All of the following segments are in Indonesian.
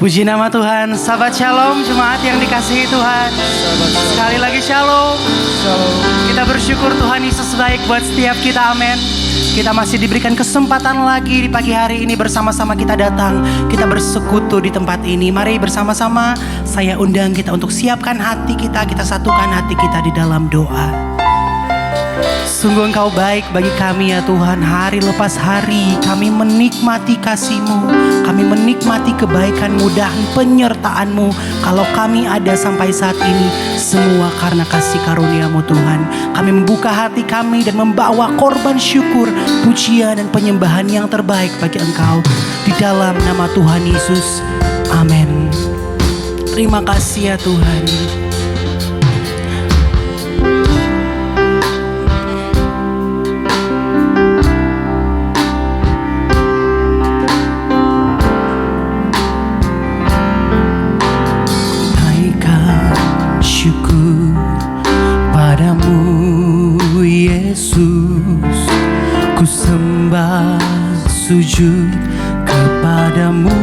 Puji nama Tuhan, sahabat Shalom, jemaat yang dikasihi Tuhan. Sekali lagi Shalom. Kita bersyukur Tuhan Yesus baik buat setiap kita, amin. Kita masih diberikan kesempatan lagi di pagi hari ini bersama-sama kita datang. Kita bersekutu di tempat ini. Mari bersama-sama saya undang kita untuk siapkan hati kita. Kita satukan hati kita di dalam doa. Sungguh Engkau baik bagi kami ya Tuhan. Hari lepas hari kami menikmati kasih-Mu. Kami menikmati kebaikan-Mu dan penyertaan-Mu. Kalau kami ada sampai saat ini, semua karena kasih karunia-Mu Tuhan. Kami membuka hati kami dan membawa korban syukur, pujian dan penyembahan yang terbaik bagi Engkau. Di dalam nama Tuhan Yesus, amin. Terima kasih ya Tuhan. Ku sembah sujud kepadamu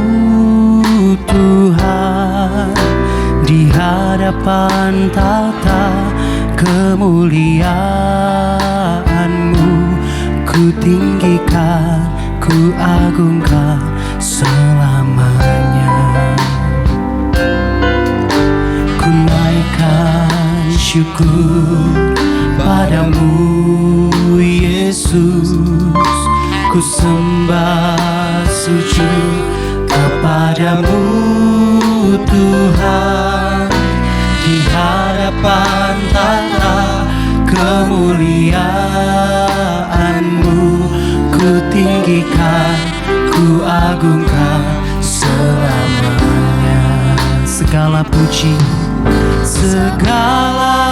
Tuhan, di hadapan tata kemuliaan-Mu. Ku tinggikan, ku agungkan selamanya. Ku naikkan syukur padamu Yesus, ku sembah sujud kepadamu Tuhan, di hadapan tata kemuliaan-Mu. Ku tinggikan, ku agungkan selamanya. Segala puji, segala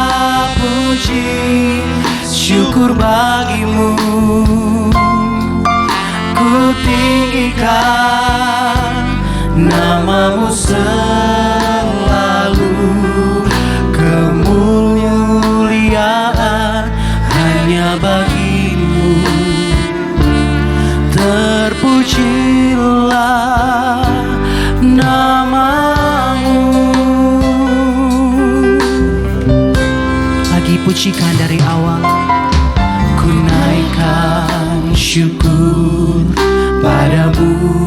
puji, syukur bagimu. Ku tinggikan nama namamu selalu, kemuliaan hanya bagimu. Terpujilah namamu. Lagi pujikan dari awal. Ku naikkan syukur padamu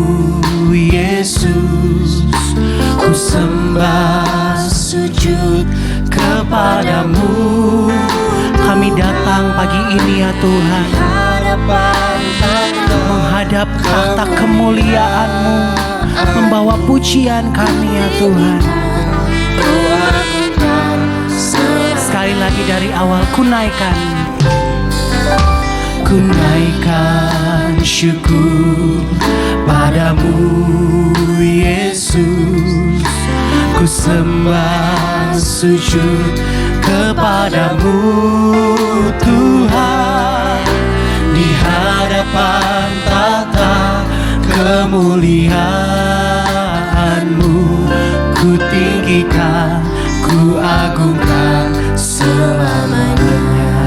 Yesus, ku sembah sujud kepadamu. Kami datang pagi ini ya Tuhan, menghadap tahta kemuliaan-Mu, membawa pujian kami ya Tuhan. Sekali lagi dari awal, ku naikkan syukur padamu Yesus, ku sembah sujud kepadamu Tuhan. Di hadapan tahta kemuliaan-Mu, ku tinggikan, ku agungkan selamanya.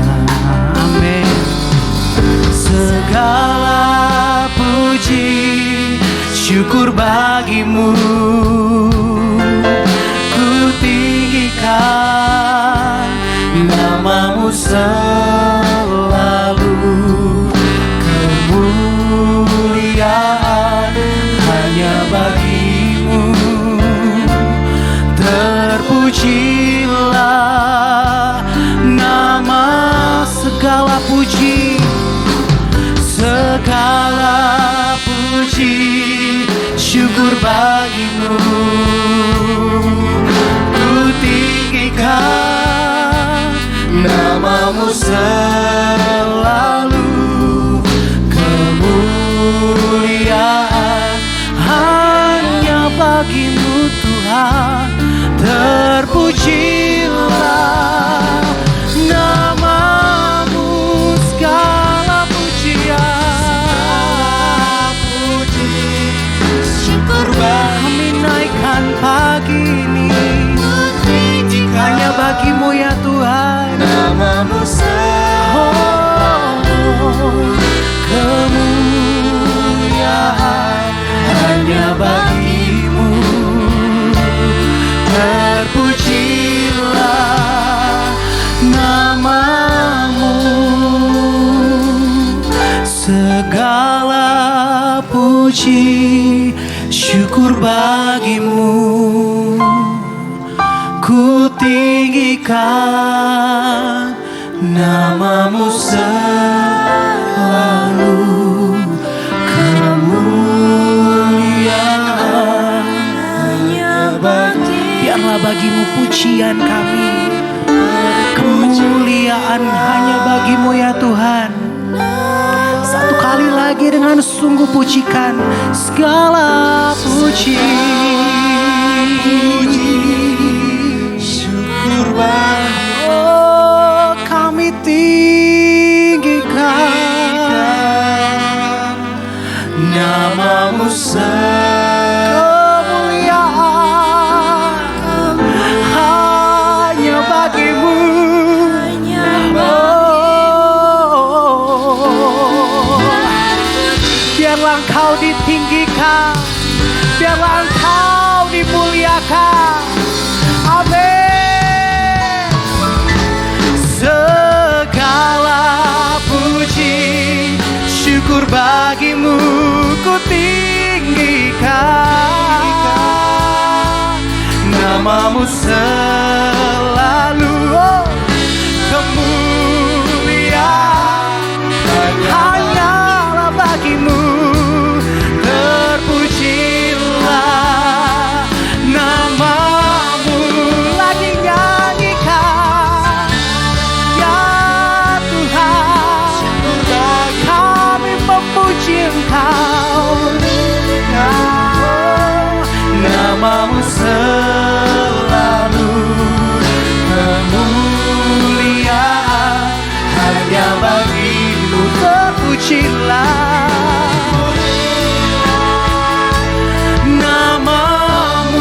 Amin. Segala puji syukur bagimu, ku tinggikan namamu selalu, kemuliaan hanya bagimu. Terpujilah nama segala puji, segala puji syukur bagimu, ku tinggikan namamu selalu, kemuliaan hanya bagimu Tuhan. Terpujilah namamu, segala pujian, syukur kami naikkan pagi ini, hanya bagimu ya Tuhan. Namamu kemuliaan hanya bagimu. Terpujilah namamu, segala puji syukur bagimu, ku tinggikan namamu selalu, kemuliaan hanya bagimu. Biarlah bagimu pujian kami, kemuliaan hanya bagimu ya Tuhan. Satu kali lagi dengan sungguh pujikan, segala puji syukur bagimu. Oh, kami tinggikan namamu Engkau ditinggikan, biarlah Engkau dimuliakan. Amin. Segala puji syukur bagimu, ku tinggikan namamu selalu, oh, kemuliaan hanyalah bagimu. Namamu selalu, kemuliaan hanya bagimu. Terpujilah namamu,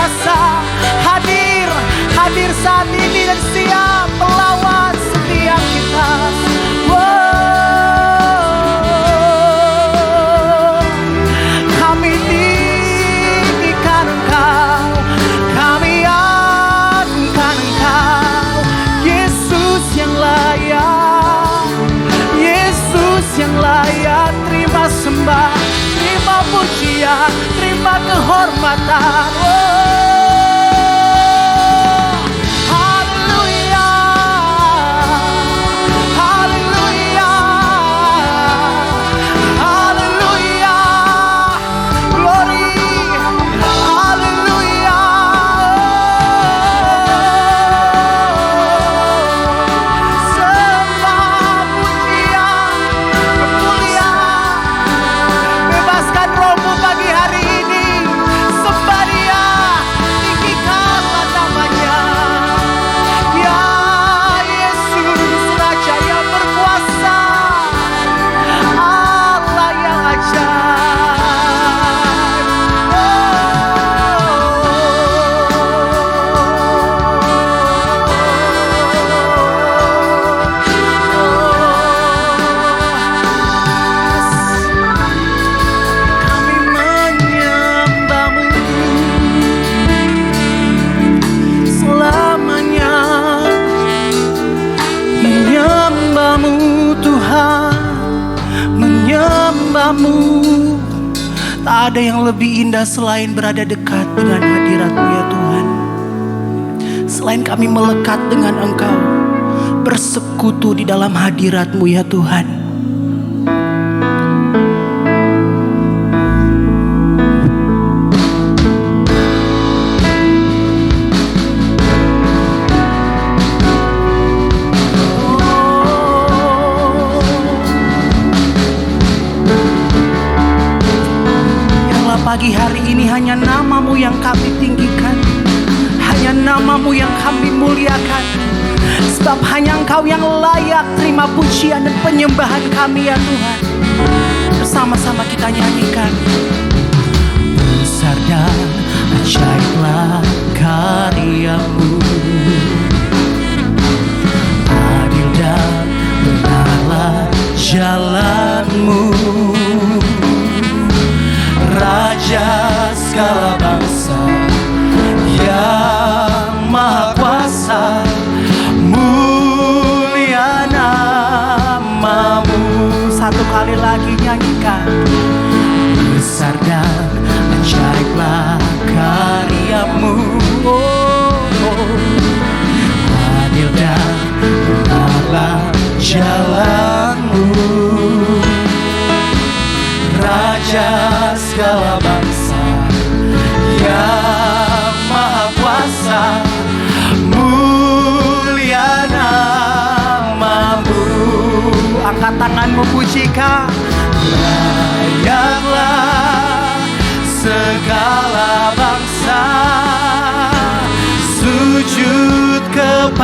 berkuasa, hadir saat ini dan siap melawan setiap kita. Kami tinggikan Engkau, kami agungkan Engkau, Yesus yang layak, Yesus yang layak. Terima sembah, terima pujian, terima kehormatan. Haleluya, haleluya, haleluya, glory, haleluya. Sembah, pujian, kemuliaan. Bebaskan rohmu pagi hari ini. Sembah Dia, tinggikanlah namanya. Ya Yesus, Raja yang berkuasa, Allah yang Kami menyembah-Mu selamanya, menyembah-Mu Tuhan, menyembah-Mu. Tak ada yang lebih indah selain berada dekat dengan hadirat-Mu ya Tuhan. Selain kami melekat dengan Engkau, bersekutu di dalam hadirat-Mu ya Tuhan. Biarlah pagi hari ini hanya nama-Mu yang kami tinggikan, hanya nama-Mu yang kami muliakan. Sebab hanya Engkau yang layak terima pujian dan penyembahan kami ya Tuhan. Bersama-sama kita nyanyikan. Besar dan ajaiblah karya-Mu, adil dan benarlah jalan-Mu. Raja segala bangsa yang maha kuasa, mulia nama-Mu. Satu kali lagi nyanyikan. Besar dan ajaiblah karya-Mu, adil dan benarlah jalan-Mu. Raja segala bangsa yang maha kuasa, mulia nama-Mu. Angkat tanganmu, pujikan. Layaklah segala bangsa sujud kepadamu,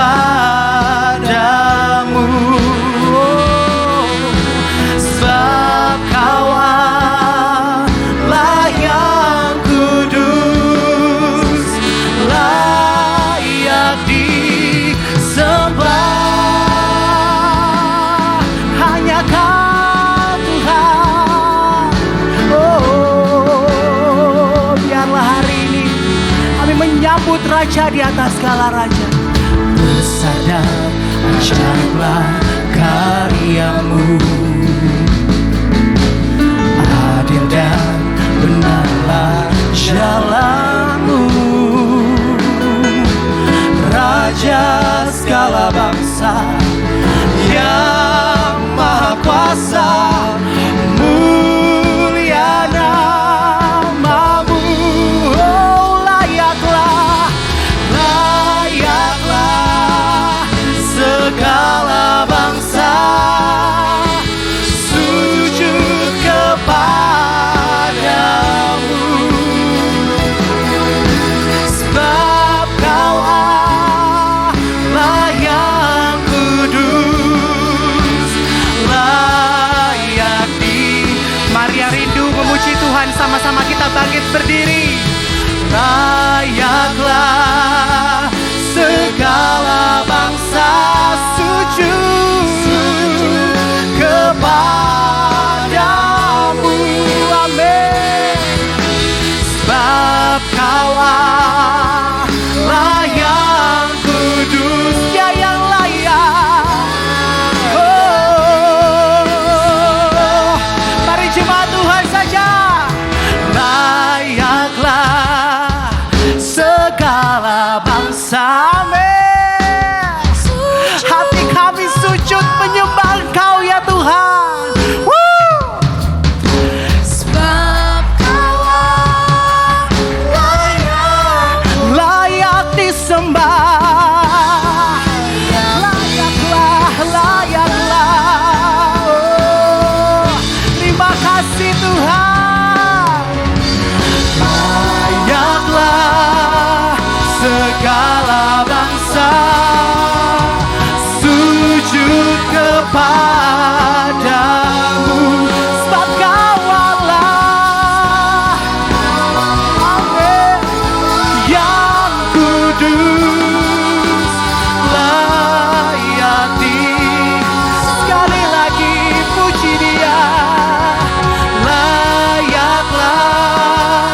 sebab Kau Allah yang kudus, layak disembah. Hanya Kau Tuhan. Biarlah hari ini kami menyambut Raja di atas segala raja. Besar dan ajaiblah karya-Mu, adil dan benarlah jalan-Mu. Raja segala bangsa yang maha kuasa, mulia nama-Mu. Layaklah segala bangsa sujud kepadamu, sebab Kau Allah yang kudus, layak di. Mari yang rindu memuji Tuhan, sama-sama kita bangkit berdiri. layaklah segala bangsa sujud kepadamu. Amin. Sebab Kaulah yang kudus, Dia yang layak. Oh, mari jemaat Tuhan saja. Layaklah segala bangsa. Amin. Hati kami sujud menyembah Engkau ya Tuhan. Woo! Sebab Kaulah Layak disembah. Layaklah, layaklah. Oh, terima kasih Tuhan. Layaklah segala bangsa sujud kepadamu. Sebab Kaulah, amin, yang kudus, layak sekali lagi puji Dia. Layaklah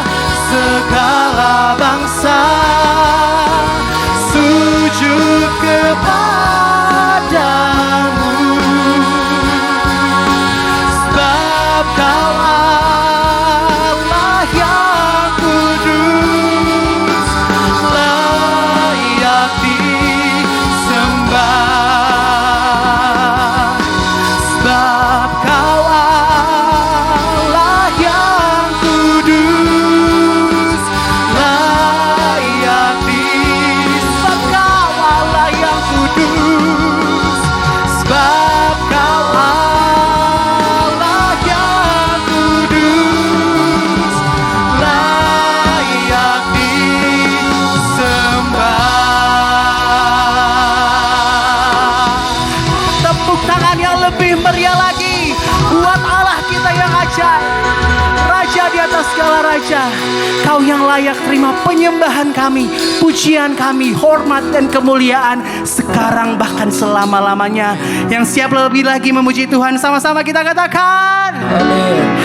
segala bangsa sujud kepadamu. Sebab Kaulah yang kudus, layak disembah. Sebab Kaulah yang kudus, layak disembah. Kaulah yang kudus. Sebab Kaulah yang kudus, layak disembah. Tepuk tangan yang lebih meriah lagi buat Allah kita yang ajaib, Raja di atas segala raja. Kau yang layak terima penyembahan kami, pujian kami, hormat dan kemuliaan sekarang bahkan selama-lamanya. Yang siap lebih lagi memuji Tuhan, sama-sama kita katakan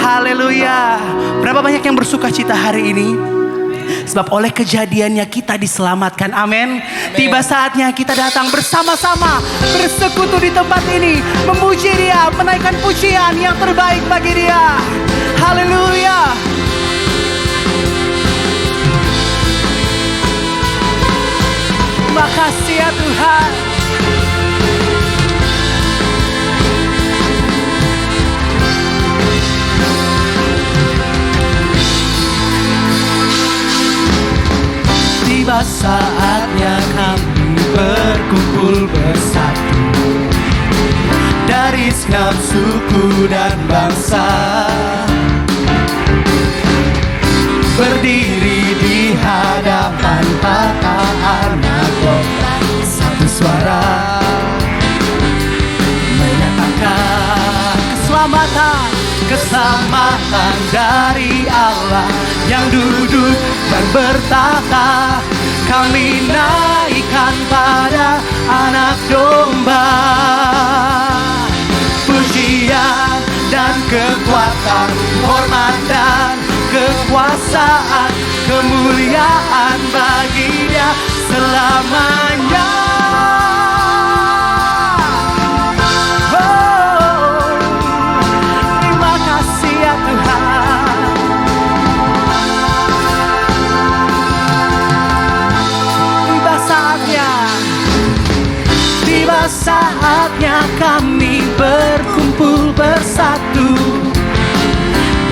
haleluya. Berapa banyak yang bersuka cita hari ini? Sebab oleh kejadiannya kita diselamatkan. Amin. Tiba saatnya kita datang bersama-sama, bersekutu di tempat ini, memuji Dia, menaikkan pujian yang terbaik bagi Dia. Haleluya. Terima kasih ya Tuhan. Tiba saatnya kami berkumpul bersatu dari segenap suku dan bangsa, berdiri di hadapan tata anak domba, satu suara menyatakan keselamatan dari Allah yang duduk dan bertata. Kami naikkan pada anak domba, pujian dan kekuatan, hormat dan kekuasaan, kemuliaan bagi Dia selamanya. Oh, terima kasih ya Tuhan. Tiba saatnya kami berkumpul bersatu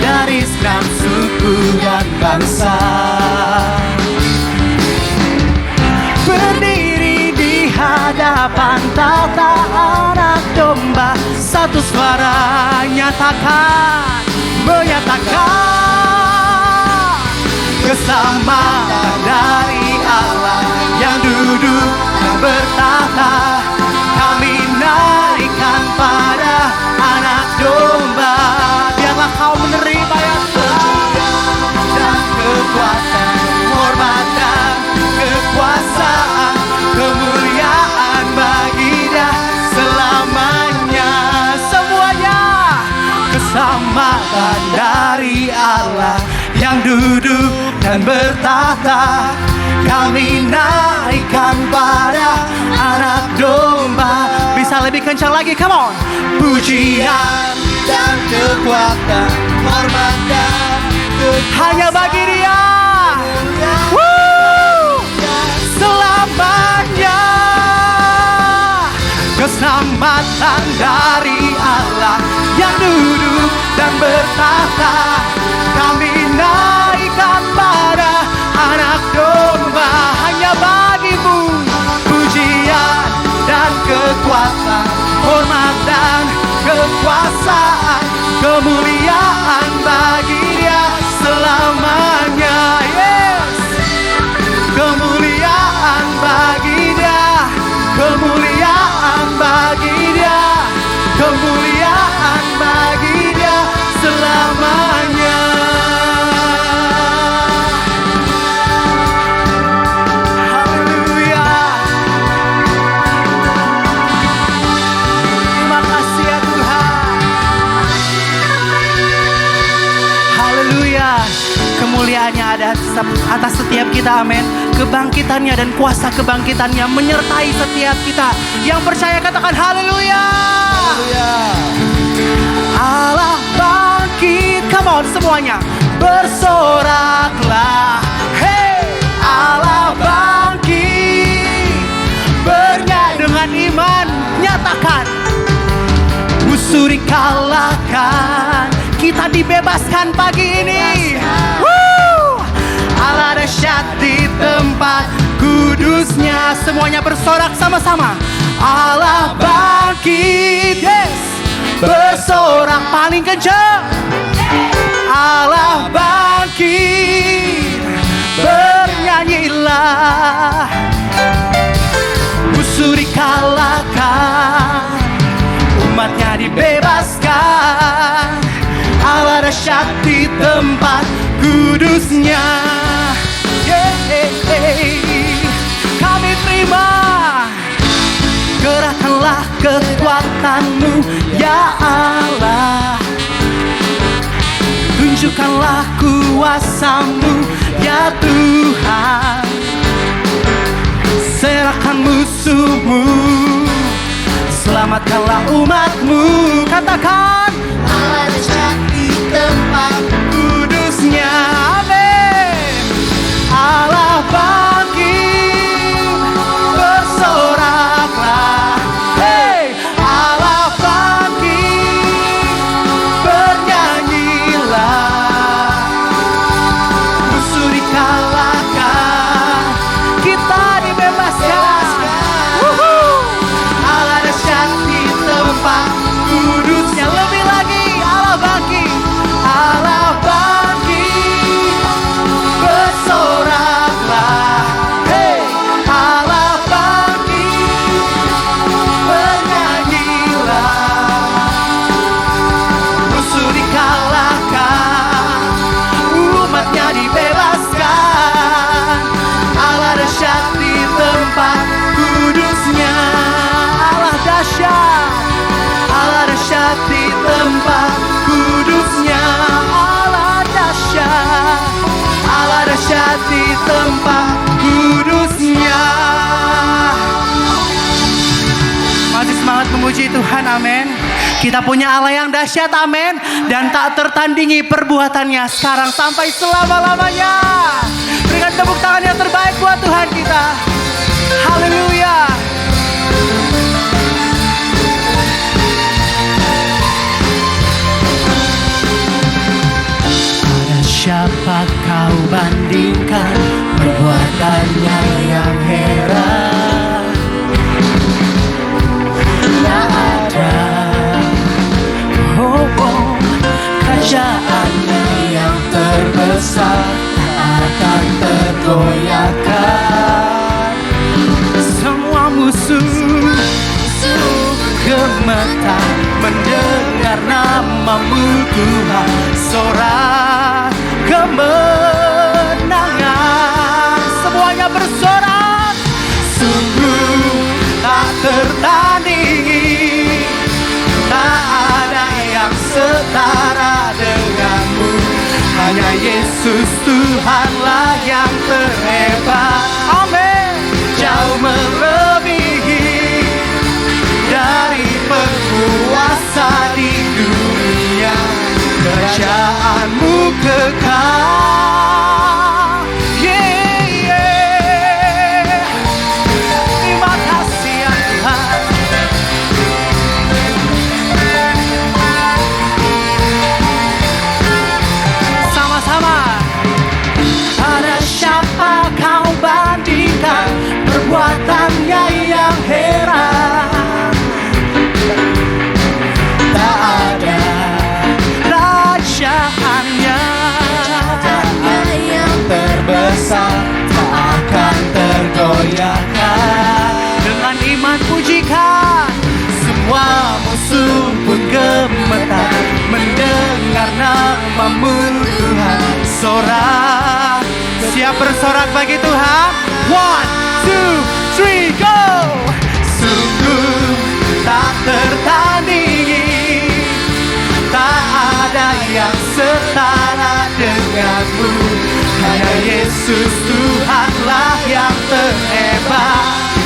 dari segenap suku dan bangsa, berdiri di hadapan tata anak domba, satu suara menyatakan keselamatan dari Allah yang duduk dan bertata. Kami naikkan pada anak domba. Biarlah Kau menerima ya Tuhan, dan kekuatan, hormat Allah yang duduk dan bertahta. Kami naikkan pada anak domba. Bisa lebih kencang lagi, come on. Pujian dan kekuatan, hormat dan hanya bagi Dia. Selamanya keselamatan dari Allah yang duduk dan bertahta. Kami naikkan pada anak domba. Hanya bagimu pujian dan kekuatan, hormat dan kekuasaan, kemuliaan bagi Dia selamanya. Yes, kemuliaan bagi Dia, kemuliaan bagi Dia, kemuliaan bagi Dia selamanya. Haleluya. Terima kasih ya Tuhan. Haleluya. Kemuliaannya ada atas setiap kita, amin. Kebangkitannya dan kuasa kebangkitannya menyertai setiap kita. Yang percaya katakan haleluya. Allah bangkit, come on semuanya. Bersoraklah, hey, Allah bangkit. Bernyanyi dengan iman, nyatakan. Musuh dikalahkan, kita dibebaskan pagi ini. Allah dahsyat di tempat kudusnya. Semuanya bersorak sama-sama. Allah bangkit, yes. Bersorak paling kencang. Allah bangkit, bernyanyilah. Musuh dikalahkan, umatnya dibebaskan. Allah dahsyat di tempat kudusnya. Kami terima. Gerakkanlah kekuatan-Mu ya Allah. Tunjukkanlah kuasa-Mu ya Tuhan. Serahkan musuh-Mu, selamatkanlah umat-Mu. Katakan Allah dahsyat di tempat kudusnya. Amin. Allah bangkit, bersoraklah. Hey, Allah bangkit, bernyanyilah. Musuh dikalahkan, kita dibebaskan. Allah dahsyat di tempat kudusnya. Lebih lagi, Allah bangkit, Allah bangkit, bersoraklah. Hey, Allah bangkit, bernyanyilah. Musuh dikalahkan, umatnya dibebaskan. Allah dahsyat di tempat kudusnya. Allah dahsyat, Allah dahsyat di tempat kudusnya. Allah dahsyat, Allah dahsyat di tempat kudusnya. Masih semangat memuji Tuhan, amin. Kita punya Allah yang dahsyat, amin. Dan tak tertandingi perbuatannya sekarang sampai selama-lamanya. Berikan tepuk tangan yang terbaik buat Tuhan kita. Haleluya. Pada siapa kau bandingkan perbuatannya yang heran? Tak ada, oh, oh, kerajaannya yang terbesar tak akan tergoyahkan. Semua musuh gemetar mendengar nama-Mu Tuhan. Sorak kemenangan, semuanya bersorak. Sungguh tak tertandingi, tak ada yang setara denganmu. Hanya Yesus Tuhanlah yang terhebat. Amin. Jauh melebihi dari penguasa di dunia. Kerajaanmu kekal. Terima kasih ya Tuhan. Sama-sama. Pada siapa kau bandingkan perbuatannya yang heran? Tak ada rajaannya yang terbesar, tak akan tergoyahkan. Dengan iman pujikan, semua musuh pun gemetar mendengar namamu Tuhan. Sorak, siap bersorak bagi Tuhan. 1, 2, 3, go. Sungguh tak tertandingi, tak ada yang setara denganmu. Hanya Yesus Tuhanlah yang terhebat.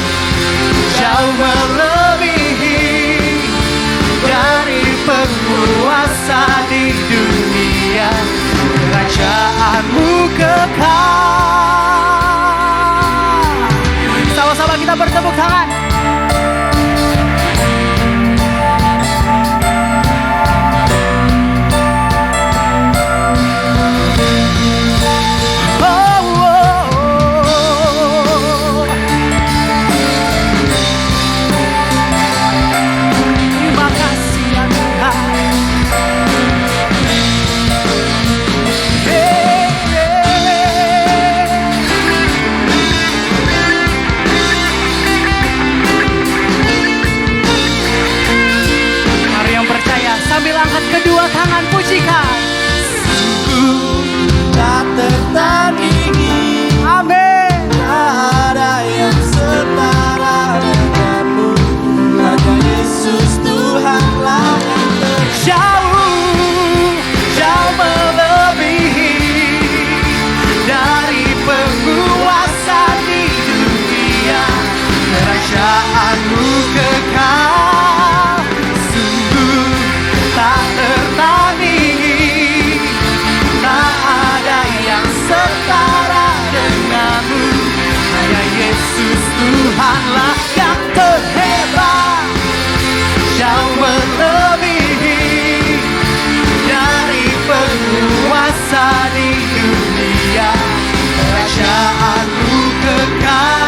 Jauh melebihi dari penguasa di dunia. Kerajaanmu kekal. Sama-sama kita bertepuk tangan. Sambil angkat kedua tangan pujikan. Sungguh tak tertandingi. Amin. Tak ada yang setara denganmu. Hanya Yesus Tuhanlah yang terjauh, jauh melebihi dari penguasa di dunia. Kerajaanmu kekal. Tak tertandingi, tak ada yang setara denganmu. Hanya Yesus Tuhanlah yang terhebat. Jauh melebihi dari penguasa di dunia. Kerajaanmu kekal.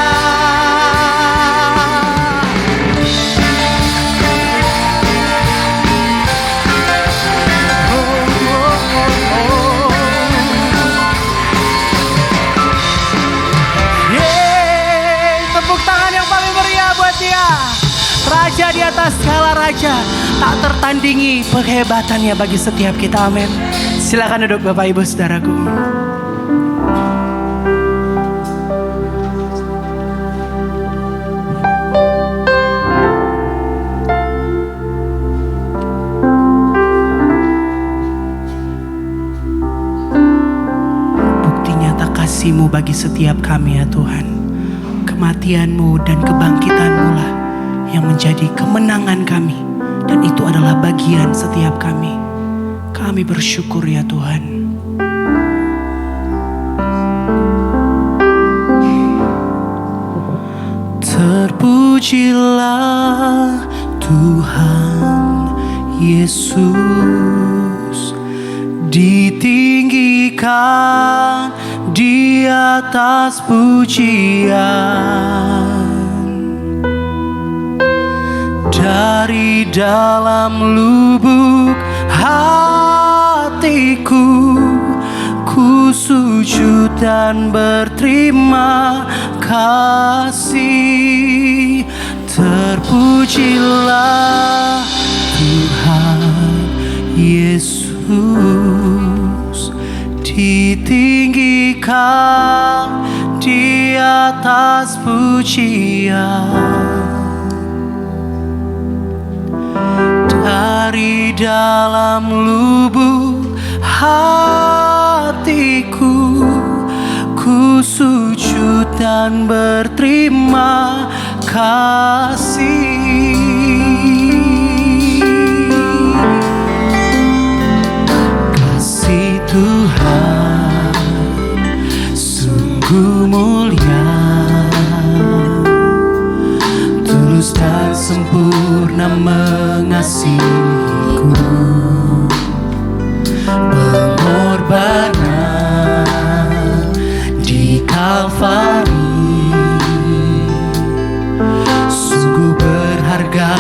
Raja di atas segala raja, tak tertandingi kehebatannya bagi setiap kita. Amin. Silakan duduk Bapak Ibu Saudaraku. Bukti nyata kasih-Mu bagi setiap kami ya Tuhan. Kematian-Mu dan kebangkitan-Mu lah yang menjadi kemenangan kami, dan itu adalah bagian setiap kami. Kami bersyukur ya Tuhan. Terpujilah Tuhan Yesus, ditinggikan di atas pujian. Dari dalam lubuk hatiku, ku sujud dan berterima kasih. Terpujilah Tuhan Yesus, ditinggikan di atas pujian. Dari dalam lubuk hatiku, dan berterima kasih. Kasih Tuhan sungguh mulia, tulus dan sempurna mengasihiku. Pengorbanan di Kalvari sungguh berharga,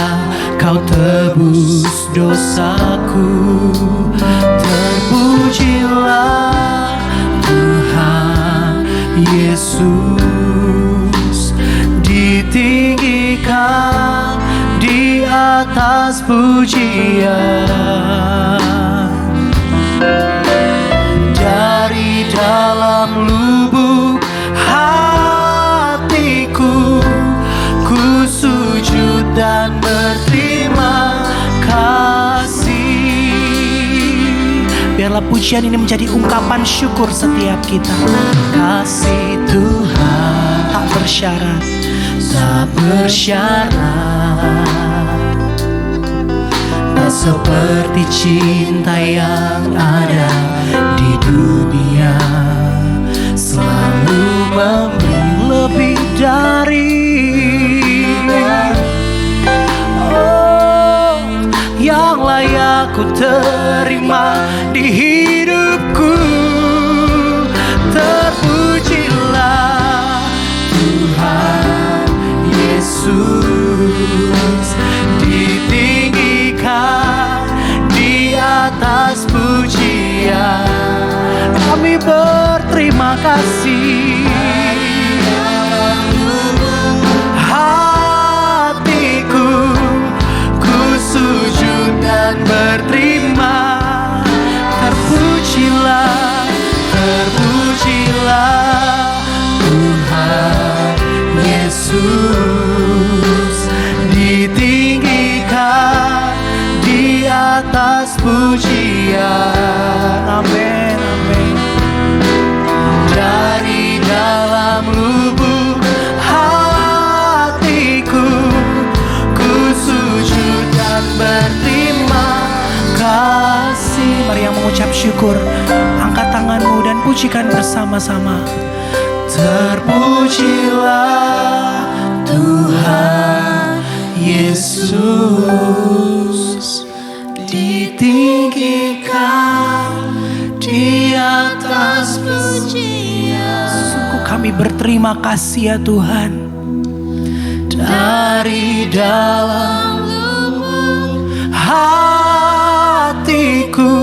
kau tebus dosaku. Terpujilah Tuhan Yesus, ditinggikan di atas pujian. Dari dalam lubuk hatiku, ku sujud dan berterima kasih. Biarlah pujian ini menjadi ungkapan syukur setiap kita. Kasih Tuhan tak bersyarat, tak bersyarat, tak seperti cinta yang ada di dunia, selalu memberi lebih dari yang layak ku terima di hidupku. Terpujilah Tuhan Yesus, ditinggikan di atas pujian. Kami berterima kasih. Hatiku ku sujud dan berterima. Terpujilah, terpujilah Tuhan Yesus, ditinggikan di atas pujian. Amin, amin. Dari dalam lubuk hatiku, ku sujud dan berterima kasih. Mari yang mengucap syukur, angkat tanganmu dan pujikan bersama-sama. Terpujilah Tuhan Yesus, ditinggikan di atas pujian. Sungguh kami berterima kasih ya Tuhan. Dari dalam lubuk hatiku,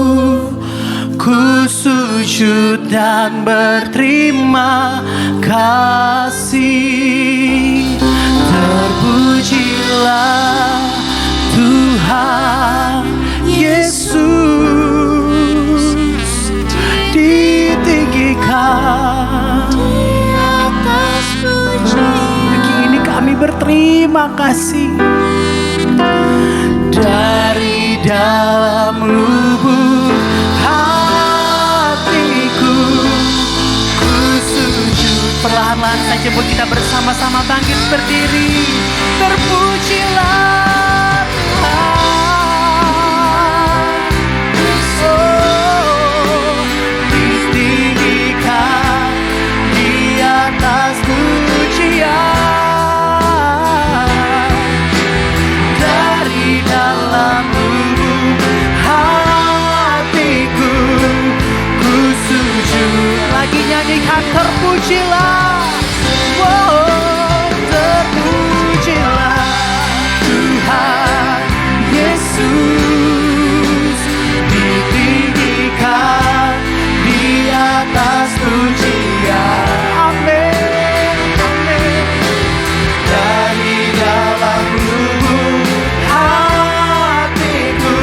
ku sujud dan berterima kasih. Terpujilah Tuhan Yesus, ditinggikan di atas pujian. Begini kami berterima kasih. Dari dalam lubuk hatiku, ku sujud. Perlahan-lahan saja buat kita bersama-sama bangkit berdiri. Terpujilah Tuhan, oh, ditinggikan di atas pujian. Dari dalam lubuk hatiku, ku sujud. Lagi nyanyikan terpujilah, oh, terpujilah Tuhan Yesus, ditinggikan di atas pujian. Amin, amin. Dari dalam lubuk hatiku,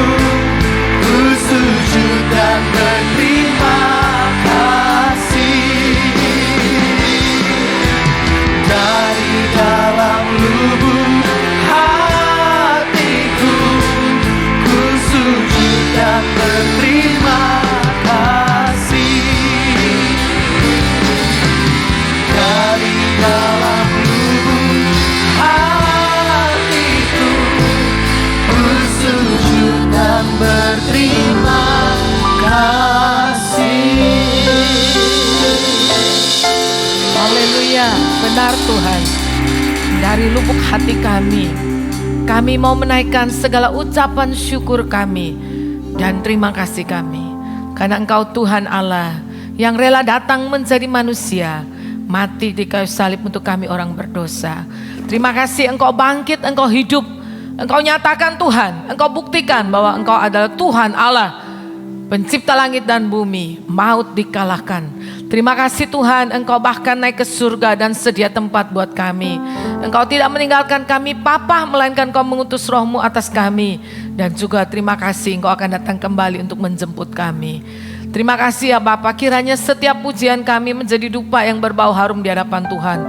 ku sujud dan berterima kasih. Dari dalam lubuk hatiku, ku sujud dan berterima kasih. Haleluya, benar Tuhan. Dari lubuk hati kami mau menaikkan segala ucapan syukur kami dan terima kasih kami. Karena Engkau Tuhan Allah yang rela datang menjadi manusia, mati di kayu salib untuk kami orang berdosa. Terima kasih Engkau bangkit, Engkau hidup, Engkau nyatakan Tuhan, Engkau buktikan bahwa Engkau adalah Tuhan Allah, pencipta langit dan bumi, maut dikalahkan. Terima kasih Tuhan, Engkau bahkan naik ke surga dan sedia tempat buat kami. Engkau tidak meninggalkan kami Bapa, melainkan Engkau mengutus Roh-Mu atas kami. Dan juga terima kasih Engkau akan datang kembali untuk menjemput kami. Terima kasih ya Bapa, kiranya setiap pujian kami menjadi dupa yang berbau harum di hadapan Tuhan,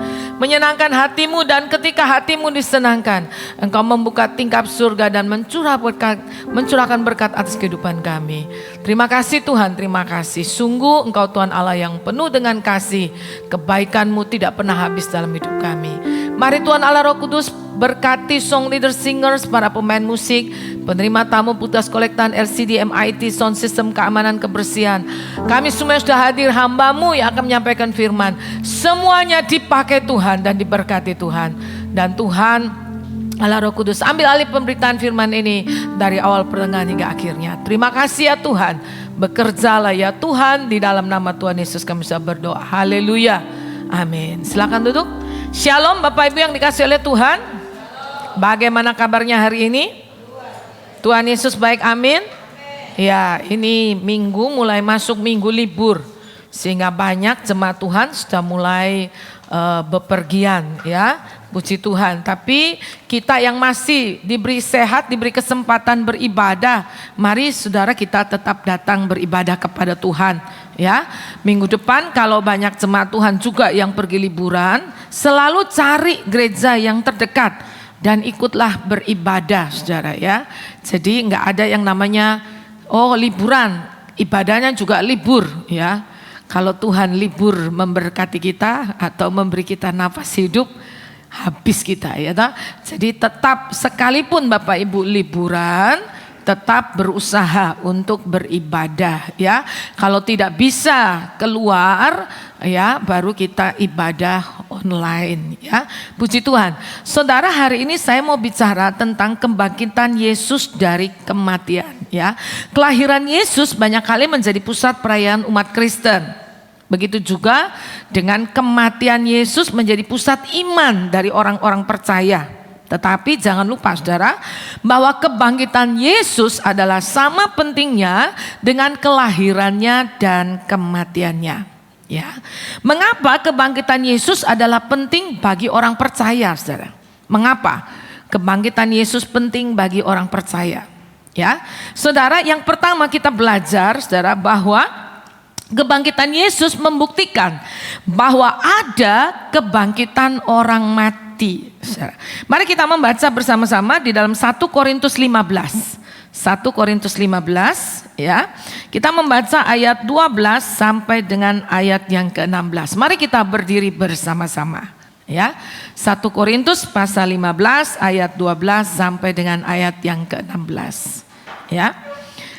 menyenangkan hatimu, dan ketika hatimu disenangkan, Engkau membuka tingkap surga dan mencurahkan berkat atas kehidupan kami. Terima kasih Tuhan, terima kasih. Sungguh Engkau Tuhan Allah yang penuh dengan kasih, kebaikan-Mu tidak pernah habis dalam hidup kami. Mari Tuhan Allah Roh Kudus berkati song leader singers, para pemain musik, penerima tamu Putas Kolektan, LCD, MIT, sound system, keamanan, kebersihan. Kami semua sudah hadir, hamba-Mu yang akan menyampaikan firman. Semuanya dipakai Tuhan dan diberkati Tuhan. Dan Tuhan Allah Roh Kudus ambil alih pemberitaan firman ini dari awal pertengahan hingga akhirnya. Terima kasih ya Tuhan. Bekerjalah ya Tuhan, di dalam nama Tuhan Yesus kami sudah berdoa. Haleluya. Amin. Silakan duduk. Shalom Bapak Ibu yang dikasihi oleh Tuhan. Bagaimana kabarnya hari ini? Tuhan Yesus baik, amin. Ya, ini minggu mulai masuk minggu libur, sehingga banyak jemaat Tuhan sudah mulai bepergian ya. Puji Tuhan. Tapi kita yang masih diberi sehat, diberi kesempatan beribadah, mari saudara kita tetap datang beribadah kepada Tuhan ya. Minggu depan kalau banyak jemaat Tuhan juga yang pergi liburan, selalu cari gereja yang terdekat dan ikutlah beribadah saudara ya. Jadi enggak ada yang namanya liburan, ibadahnya juga libur ya. Kalau Tuhan libur memberkati kita atau memberi kita nafas hidup, habis kita ya toh. Jadi tetap sekalipun Bapak Ibu liburan, tetap berusaha untuk beribadah ya. Kalau tidak bisa keluar ya, baru kita ibadah online ya. Puji Tuhan. Saudara, hari ini saya mau bicara tentang kebangkitan Yesus dari kematian ya. Kelahiran Yesus banyak kali menjadi pusat perayaan umat Kristen. Begitu juga dengan kematian Yesus menjadi pusat iman dari orang-orang percaya. Tetapi jangan lupa saudara, bahwa kebangkitan Yesus adalah sama pentingnya dengan kelahirannya dan kematiannya. Ya, mengapa kebangkitan Yesus adalah penting bagi orang percaya, saudara? Mengapa kebangkitan Yesus penting bagi orang percaya? Ya, saudara, yang pertama kita belajar, saudara, bahwa kebangkitan Yesus membuktikan bahwa ada kebangkitan orang mati. Mari kita membaca bersama-sama di dalam 1 Korintus 15. 1 Korintus 15 ya. Kita membaca ayat 12 sampai dengan ayat yang ke-16. Mari kita berdiri bersama-sama ya. 1 Korintus pasal 15 ayat 12 sampai dengan ayat yang ke-16 ya.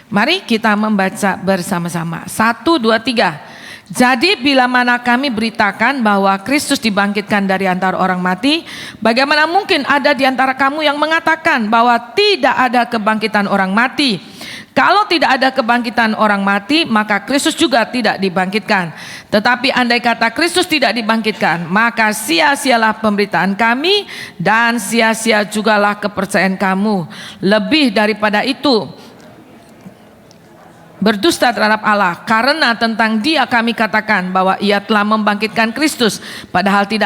Mari kita membaca bersama-sama. 1, 2, 3. Jadi bila mana kami beritakan bahwa Kristus dibangkitkan dari antara orang mati, bagaimana mungkin ada di antara kamu yang mengatakan bahwa tidak ada kebangkitan orang mati? Kalau tidak ada kebangkitan orang mati, maka Kristus juga tidak dibangkitkan. Tetapi andai kata Kristus tidak dibangkitkan, maka sia-sialah pemberitaan kami dan sia-sia jugalah kepercayaan kamu. Lebih daripada itu, berdusta terhadap Allah, karena tentang Dia kami katakan bahwa Ia telah membangkitkan Kristus, padahal tidak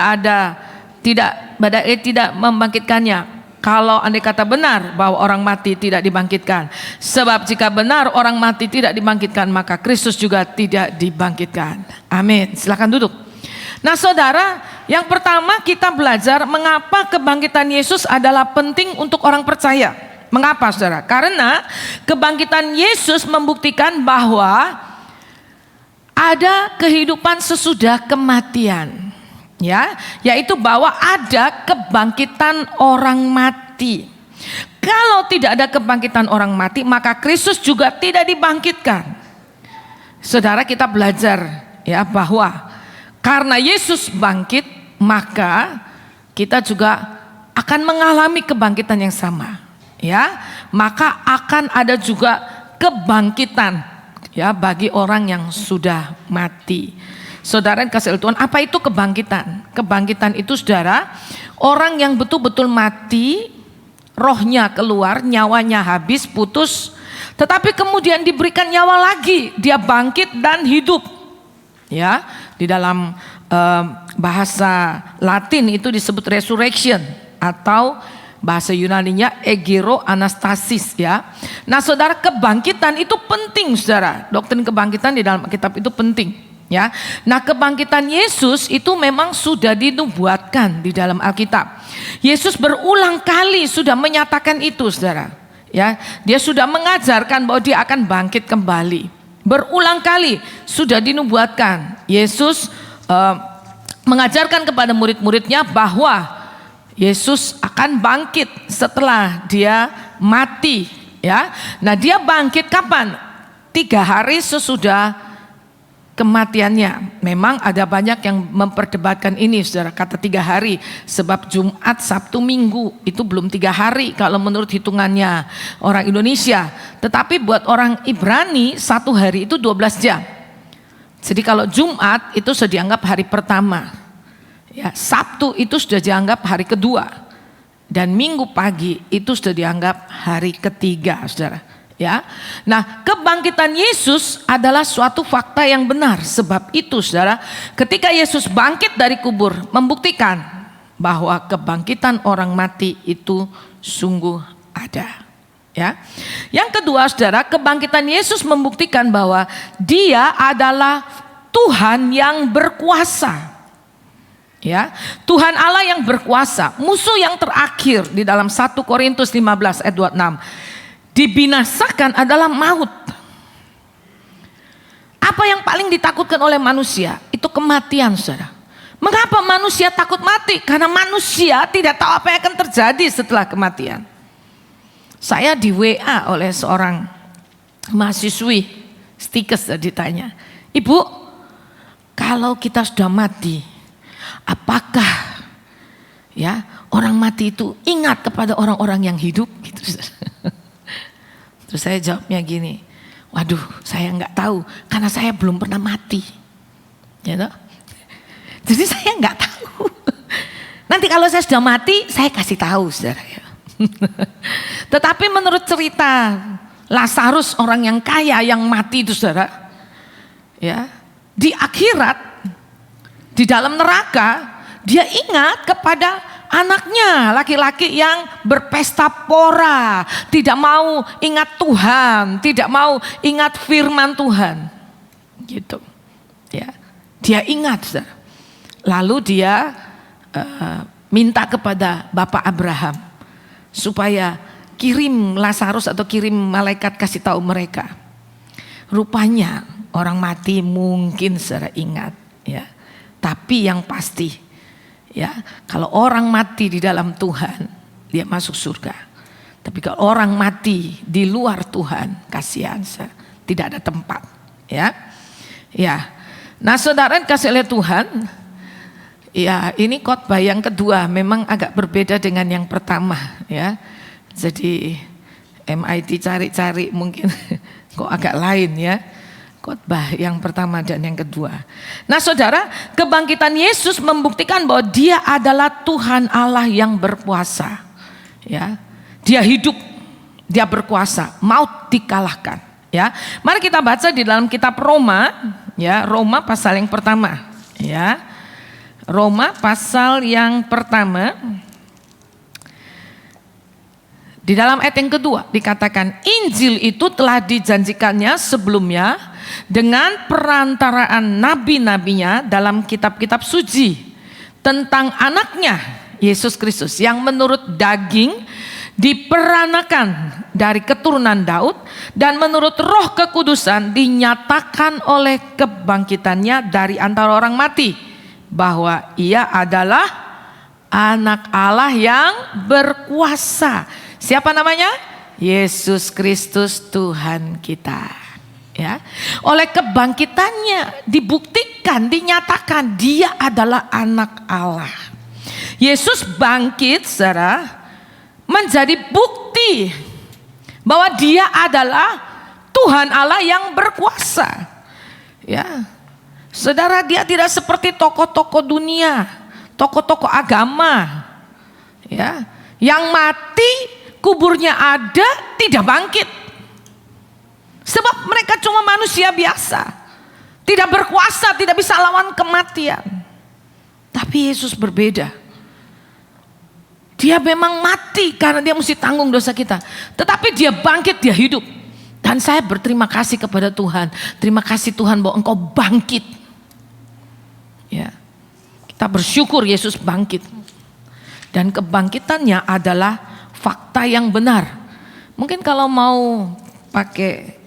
membangkitkannya. Kalau andai kata benar bahwa orang mati tidak dibangkitkan, sebab jika benar orang mati tidak dibangkitkan, maka Kristus juga tidak dibangkitkan. Amin. Silakan duduk. Nah saudara, yang pertama kita belajar mengapa kebangkitan Yesus adalah penting untuk orang percaya. Mengapa saudara? Karena kebangkitan Yesus membuktikan bahwa ada kehidupan sesudah kematian. Ya, yaitu bahwa ada kebangkitan orang mati. Kalau tidak ada kebangkitan orang mati, maka Kristus juga tidak dibangkitkan. Saudara, kita belajar ya bahwa karena Yesus bangkit, maka kita juga akan mengalami kebangkitan yang sama, ya. Maka akan ada juga kebangkitan, ya, bagi orang yang sudah mati. Saudara yang kasih Tuhan, apa itu kebangkitan? Kebangkitan itu, saudara, orang yang betul-betul mati, rohnya keluar, nyawanya habis, putus, tetapi kemudian diberikan nyawa lagi, dia bangkit dan hidup. Ya, di dalam bahasa Latin itu disebut resurrection, atau bahasa Yunaninya egero anastasis, ya. Nah, saudara, kebangkitan itu penting, saudara. Doktrin kebangkitan di dalam kitab itu penting, ya. Nah, kebangkitan Yesus itu memang sudah dinubuatkan di dalam Alkitab. Yesus berulang kali sudah menyatakan itu, saudara. Ya, dia sudah mengajarkan bahwa dia akan bangkit kembali. Berulang kali sudah dinubuatkan. Yesus mengajarkan kepada murid-muridnya bahwa Yesus akan bangkit setelah dia mati, ya. Nah, dia bangkit kapan? 3 hari sesudah kematiannya. Memang ada banyak yang memperdebatkan ini, saudara, kata 3 hari, sebab Jumat, Sabtu, Minggu itu belum 3 hari kalau menurut hitungannya orang Indonesia. Tetapi buat orang Ibrani 1 hari itu 12 jam. Jadi kalau Jumat itu sudah dianggap hari pertama, ya, Sabtu itu sudah dianggap hari kedua, dan Minggu pagi itu sudah dianggap hari ketiga, saudara. Ya, nah, kebangkitan Yesus adalah suatu fakta yang benar. Sebab itu, saudara, ketika Yesus bangkit dari kubur, membuktikan bahwa kebangkitan orang mati itu sungguh ada. Ya, yang kedua, saudara, kebangkitan Yesus membuktikan bahwa Dia adalah Tuhan yang berkuasa. Ya, Tuhan Allah yang berkuasa. Musuh yang terakhir di dalam 1 Korintus 15 ayat 26, dibinasakan adalah maut. Apa yang paling ditakutkan oleh manusia? Itu kematian, saudara. Mengapa manusia takut mati? Karena manusia tidak tahu apa yang akan terjadi setelah kematian. Saya di WA oleh seorang mahasiswi stikes, ditanya, "Ibu, kalau kita sudah mati, apakah, ya, orang mati itu ingat kepada orang-orang yang hidup?" Gitu. Terus saya jawabnya gini, "Waduh, saya nggak tahu karena saya belum pernah mati." Ya, toh? Jadi saya nggak tahu. Nanti kalau saya sudah mati, saya kasih tahu, saudara. Ya. Tetapi menurut cerita Lazarus, orang yang kaya yang mati itu, saudara, ya, di akhirat, di dalam neraka, dia ingat kepada anaknya laki-laki yang berpesta pora, tidak mau ingat Tuhan, tidak mau ingat firman Tuhan, gitu. Ya, dia ingat, saudara. Lalu dia minta kepada Bapak Abraham supaya kirim Lazarus atau kirim malaikat kasih tahu mereka. Rupanya orang mati mungkin saudara ingat, ya. Tapi yang pasti, ya, kalau orang mati di dalam Tuhan, dia masuk surga. Tapi kalau orang mati di luar Tuhan, kasihan, tidak ada tempat, ya. Ya. Nah, saudara kasih oleh Tuhan, ya, ini khotbah yang kedua memang agak berbeda dengan yang pertama, ya. Jadi MIT cari-cari mungkin kok agak lain, ya. Khotbah yang pertama dan yang kedua. Nah, saudara, kebangkitan Yesus membuktikan bahwa Dia adalah Tuhan Allah yang berkuasa. Ya, Dia hidup, Dia berkuasa, maut dikalahkan. Ya, mari kita baca di dalam kitab Roma, ya, Roma pasal yang pertama. Ya, Roma pasal yang pertama. Di dalam ayat yang kedua dikatakan, Injil itu telah dijanjikannya sebelumnya dengan perantaraan nabi-nabinya dalam kitab-kitab suci tentang anaknya Yesus Kristus yang menurut daging diperanakan dari keturunan Daud dan menurut Roh Kekudusan dinyatakan oleh kebangkitannya dari antara orang mati bahwa Ia adalah anak Allah yang berkuasa. Siapa namanya? Yesus Kristus Tuhan kita. Ya, oleh kebangkitannya dibuktikan dibuktikan, dinyatakan dia adalah anak Allah. Yesus bangkit, saudara, menjadi bukti bahwa dia adalah Tuhan Allah yang berkuasa. Ya, saudara, dia tidak seperti tokoh-tokoh dunia, tokoh-tokoh agama, ya, yang mati kuburnya ada tidak bangkit. Sebab mereka cuma manusia biasa, tidak berkuasa, tidak bisa lawan kematian. Tapi Yesus berbeda. Dia memang mati karena dia mesti tanggung dosa kita, tetapi dia bangkit, dia hidup. Dan saya berterima kasih kepada Tuhan. Terima kasih Tuhan bahwa Engkau bangkit. Ya, kita bersyukur Yesus bangkit. Dan kebangkitannya adalah fakta yang benar. Mungkin kalau mau pakai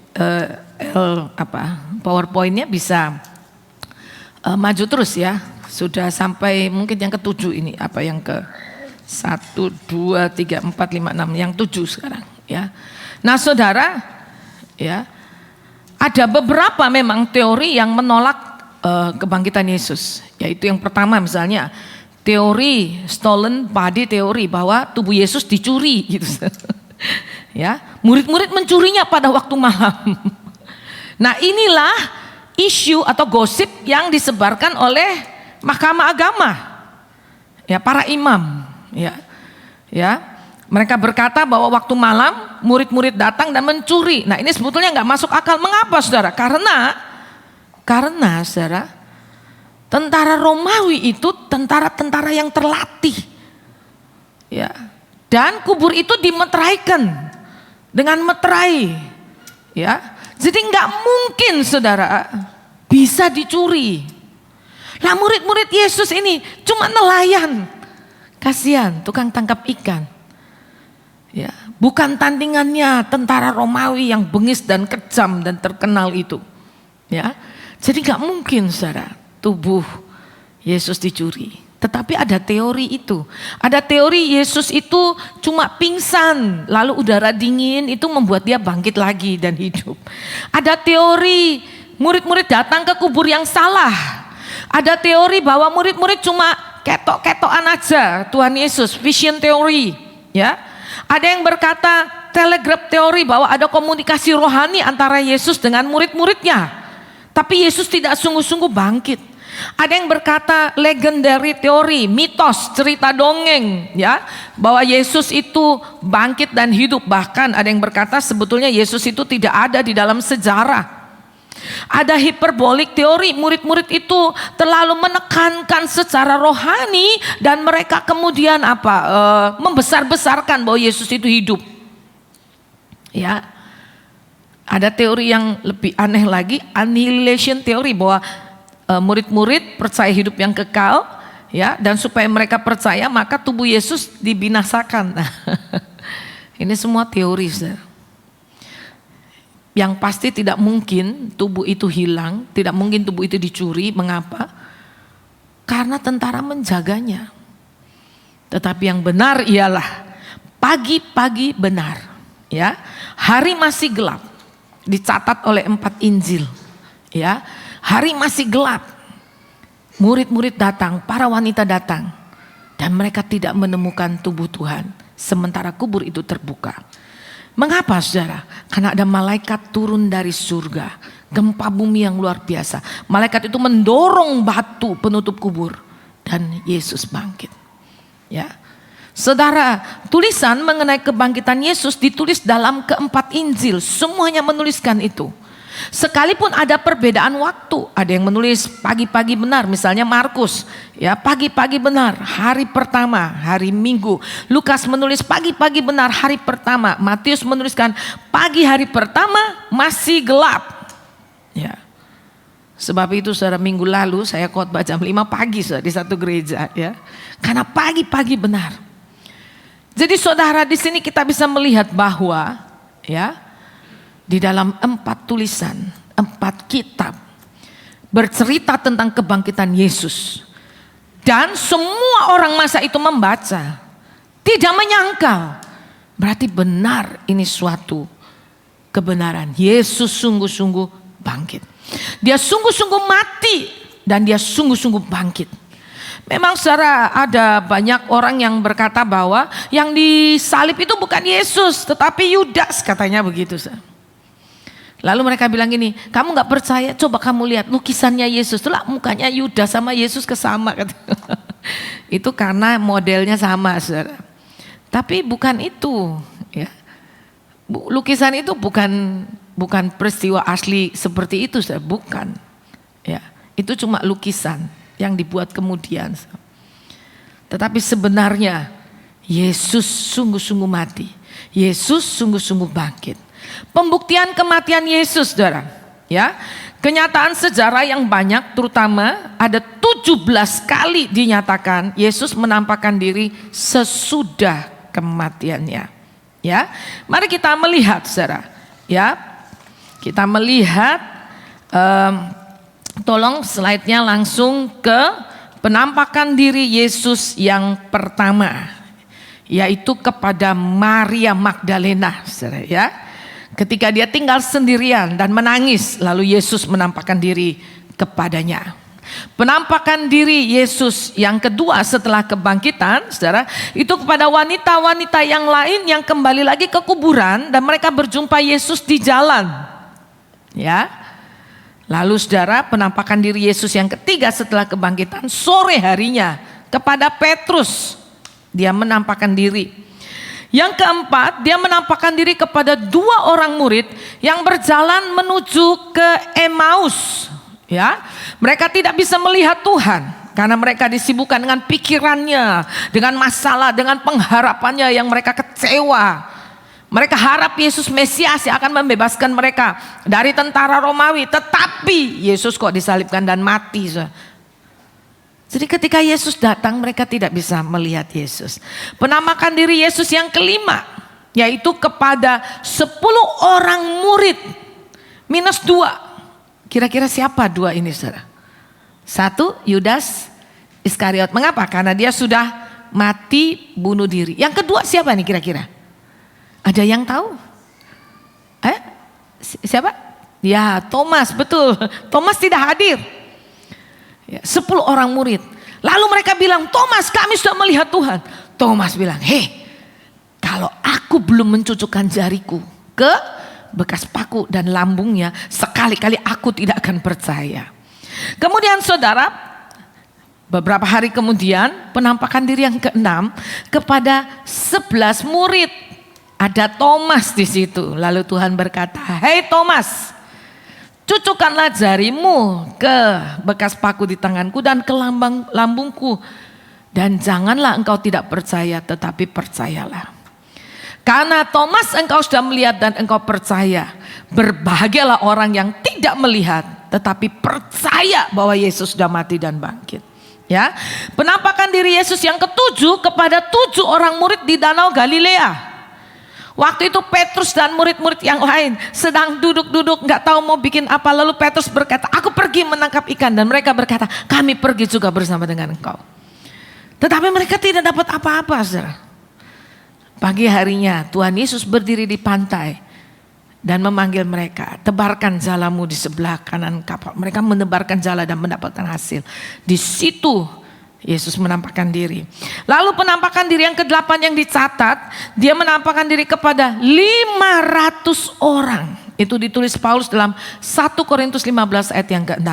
PowerPoint-nya bisa maju terus ya. Sudah sampai mungkin yang ke-7 ini, yang ke 1, 2, 3, 4, 5, 6, yang 7 sekarang ya. Nah saudara, ya, ada beberapa memang teori yang menolak kebangkitan Yesus. Yaitu yang pertama misalnya teori stolen body teori, bahwa tubuh Yesus dicuri gitu. Ya, murid-murid mencurinya pada waktu malam. Nah, inilah isu atau gosip yang disebarkan oleh Mahkamah Agama. Ya, para imam, ya. Mereka berkata bahwa waktu malam murid-murid datang dan mencuri. Nah, ini sebetulnya nggak masuk akal. Mengapa, saudara? Karena saudara, tentara Romawi itu tentara-tentara yang terlatih. Ya. Dan kubur itu dimeteraikan dengan meterai. Ya. Jadi nggak mungkin saudara bisa dicuri. Lah murid-murid Yesus ini cuma nelayan. Kasihan tukang tangkap ikan. Ya, bukan tandingannya tentara Romawi yang bengis dan kejam dan terkenal itu. Ya. Jadi nggak mungkin saudara tubuh Yesus dicuri. Tetapi ada teori itu. Ada teori Yesus itu cuma pingsan, lalu udara dingin itu membuat dia bangkit lagi dan hidup. Ada teori murid-murid datang ke kubur yang salah. Ada teori bahwa murid-murid cuma ketok-ketokan aja Tuhan Yesus, vision teori, ya. Ada yang berkata telegraph teori, bahwa ada komunikasi rohani antara Yesus dengan murid-muridnya. Tapi Yesus tidak sungguh-sungguh bangkit. Ada yang berkata legendary teori, mitos, cerita dongeng, ya, bahwa Yesus itu bangkit dan hidup. Bahkan ada yang berkata sebetulnya Yesus itu tidak ada di dalam sejarah. Ada hiperbolik teori, murid-murid itu terlalu menekankan secara rohani dan mereka kemudian membesar-besarkan bahwa Yesus itu hidup. Ya. Ada teori yang lebih aneh lagi, annihilation teori, bahwa murid-murid percaya hidup yang kekal, ya, dan supaya mereka percaya maka tubuh Yesus dibinasakan. Nah, ini semua teori, saudara. Yang pasti tidak mungkin tubuh itu hilang, tidak mungkin tubuh itu dicuri. Mengapa? Karena tentara menjaganya. Tetapi yang benar ialah pagi-pagi benar, ya, hari masih gelap, dicatat oleh 4 Injil, ya. Hari masih gelap, murid-murid datang, para wanita datang, dan mereka tidak menemukan tubuh Tuhan, sementara kubur itu terbuka. Mengapa, saudara? Karena ada malaikat turun dari surga, gempa bumi yang luar biasa. Malaikat itu mendorong batu penutup kubur, dan Yesus bangkit. Ya, saudara, tulisan mengenai kebangkitan Yesus ditulis dalam ke-4 Injil, semuanya menuliskan itu. Sekalipun ada perbedaan waktu, ada yang menulis pagi-pagi benar, misalnya Markus, ya, pagi-pagi benar, hari pertama, hari Minggu. Lukas menulis pagi-pagi benar, hari pertama. Matius menuliskan pagi hari pertama masih gelap. Ya. Sebab itu saudara, minggu lalu saya khotbah jam 5 pagi saudara, di satu gereja, ya. Karena pagi-pagi benar. Jadi saudara, di sini kita bisa melihat bahwa, ya, di dalam 4 tulisan, 4 kitab bercerita tentang kebangkitan Yesus. Dan semua orang masa itu membaca, tidak menyangkal. Berarti benar ini suatu kebenaran. Yesus sungguh-sungguh bangkit. Dia sungguh-sungguh mati dan dia sungguh-sungguh bangkit. Memang saudara, ada banyak orang yang berkata bahwa yang disalib itu bukan Yesus tetapi Yudas, katanya begitu. Lalu mereka bilang gini, kamu gak percaya, coba kamu lihat lukisannya Yesus. Itulah mukanya Yudas sama Yesus kesama. Itu karena modelnya sama, saudara. Tapi bukan itu, ya. Lukisan itu bukan peristiwa asli seperti itu, saudara. Bukan, ya. Itu cuma lukisan yang dibuat kemudian. Tetapi sebenarnya Yesus sungguh-sungguh mati. Yesus sungguh-sungguh bangkit. Pembuktian kematian Yesus, saudara, ya. Kenyataan sejarah yang banyak, terutama ada 17 kali dinyatakan Yesus menampakkan diri sesudah kematiannya. Ya, mari kita melihat, saudara. Ya, kita melihat. Tolong slide-nya langsung ke penampakan diri Yesus yang pertama, yaitu kepada Maria Magdalena, saudara, ya. Ketika dia tinggal sendirian dan menangis, lalu Yesus menampakkan diri kepadanya. Penampakan diri Yesus yang kedua setelah kebangkitan, saudara, itu kepada wanita-wanita yang lain yang kembali lagi ke kuburan dan mereka berjumpa Yesus di jalan. Ya. Lalu saudara, penampakan diri Yesus yang ketiga setelah kebangkitan, sore harinya kepada Petrus, dia menampakkan diri. Yang keempat, dia menampakkan diri kepada 2 orang murid yang berjalan menuju ke Emmaus. Ya, mereka tidak bisa melihat Tuhan karena mereka disibukkan dengan pikirannya, dengan masalah, dengan pengharapannya yang mereka kecewa. Mereka harap Yesus Mesias yang akan membebaskan mereka dari tentara Romawi, tetapi Yesus kok disalibkan dan mati. Jadi ketika Yesus datang, mereka tidak bisa melihat Yesus. Penampakan diri Yesus yang kelima, yaitu kepada 10 orang murid minus 2. Kira-kira siapa 2 ini, saudara? 1, Yudas Iskariot. Mengapa? Karena dia sudah mati bunuh diri. Yang kedua siapa nih kira-kira? Ada yang tahu? Siapa? Ya, Thomas, betul. Thomas tidak hadir. 10 orang murid. Lalu mereka bilang, Thomas, kami sudah melihat Tuhan. Thomas bilang, kalau aku belum mencucukkan jariku ke bekas paku dan lambungnya, sekali-kali aku tidak akan percaya. Kemudian saudara, beberapa hari kemudian penampakan diri yang ke-6 kepada 11 murid. Ada Thomas di situ. Lalu Tuhan berkata, "Hei Thomas, cucukkanlah jarimu ke bekas paku di tanganku dan ke lambungku. Dan janganlah engkau tidak percaya, tetapi percayalah. Karena Thomas engkau sudah melihat dan engkau percaya. Berbahagialah orang yang tidak melihat, tetapi percaya bahwa Yesus sudah mati dan bangkit." Ya, penampakan diri Yesus yang ke-7 kepada 7 orang murid di Danau Galilea. Waktu itu Petrus dan murid-murid yang lain sedang duduk-duduk gak tahu mau bikin apa. Lalu Petrus berkata, "Aku pergi menangkap ikan." Dan mereka berkata, "Kami pergi juga bersama dengan engkau." Tetapi mereka tidak dapat apa-apa, saudara. Pagi harinya Tuhan Yesus berdiri di pantai dan memanggil mereka, "Tebarkan jalamu di sebelah kanan kapal." Mereka menebarkan jala dan mendapatkan hasil. Di situ Yesus menampakkan diri. Lalu penampakan diri yang ke-8 yang dicatat, dia menampakkan diri kepada 500 orang. Itu ditulis Paulus dalam 1 Korintus 15 ayat yang ke-6.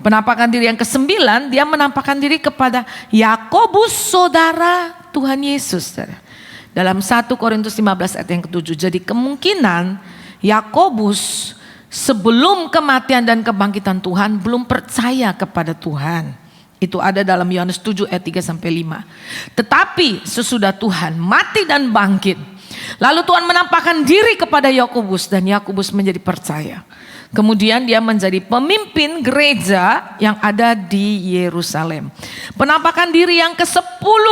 Penampakan diri yang ke-9, dia menampakkan diri kepada Yakobus, saudara Tuhan Yesus. Dalam 1 Korintus 15 ayat yang ke-7. Jadi kemungkinan Yakobus sebelum kematian dan kebangkitan Tuhan belum percaya kepada Tuhan. Itu ada dalam Yohanes 7 ayat 3-5. Tetapi sesudah Tuhan mati dan bangkit, lalu Tuhan menampakkan diri kepada Yakobus dan Yakobus menjadi percaya. Kemudian dia menjadi pemimpin gereja yang ada di Yerusalem. Penampakan diri yang ke-10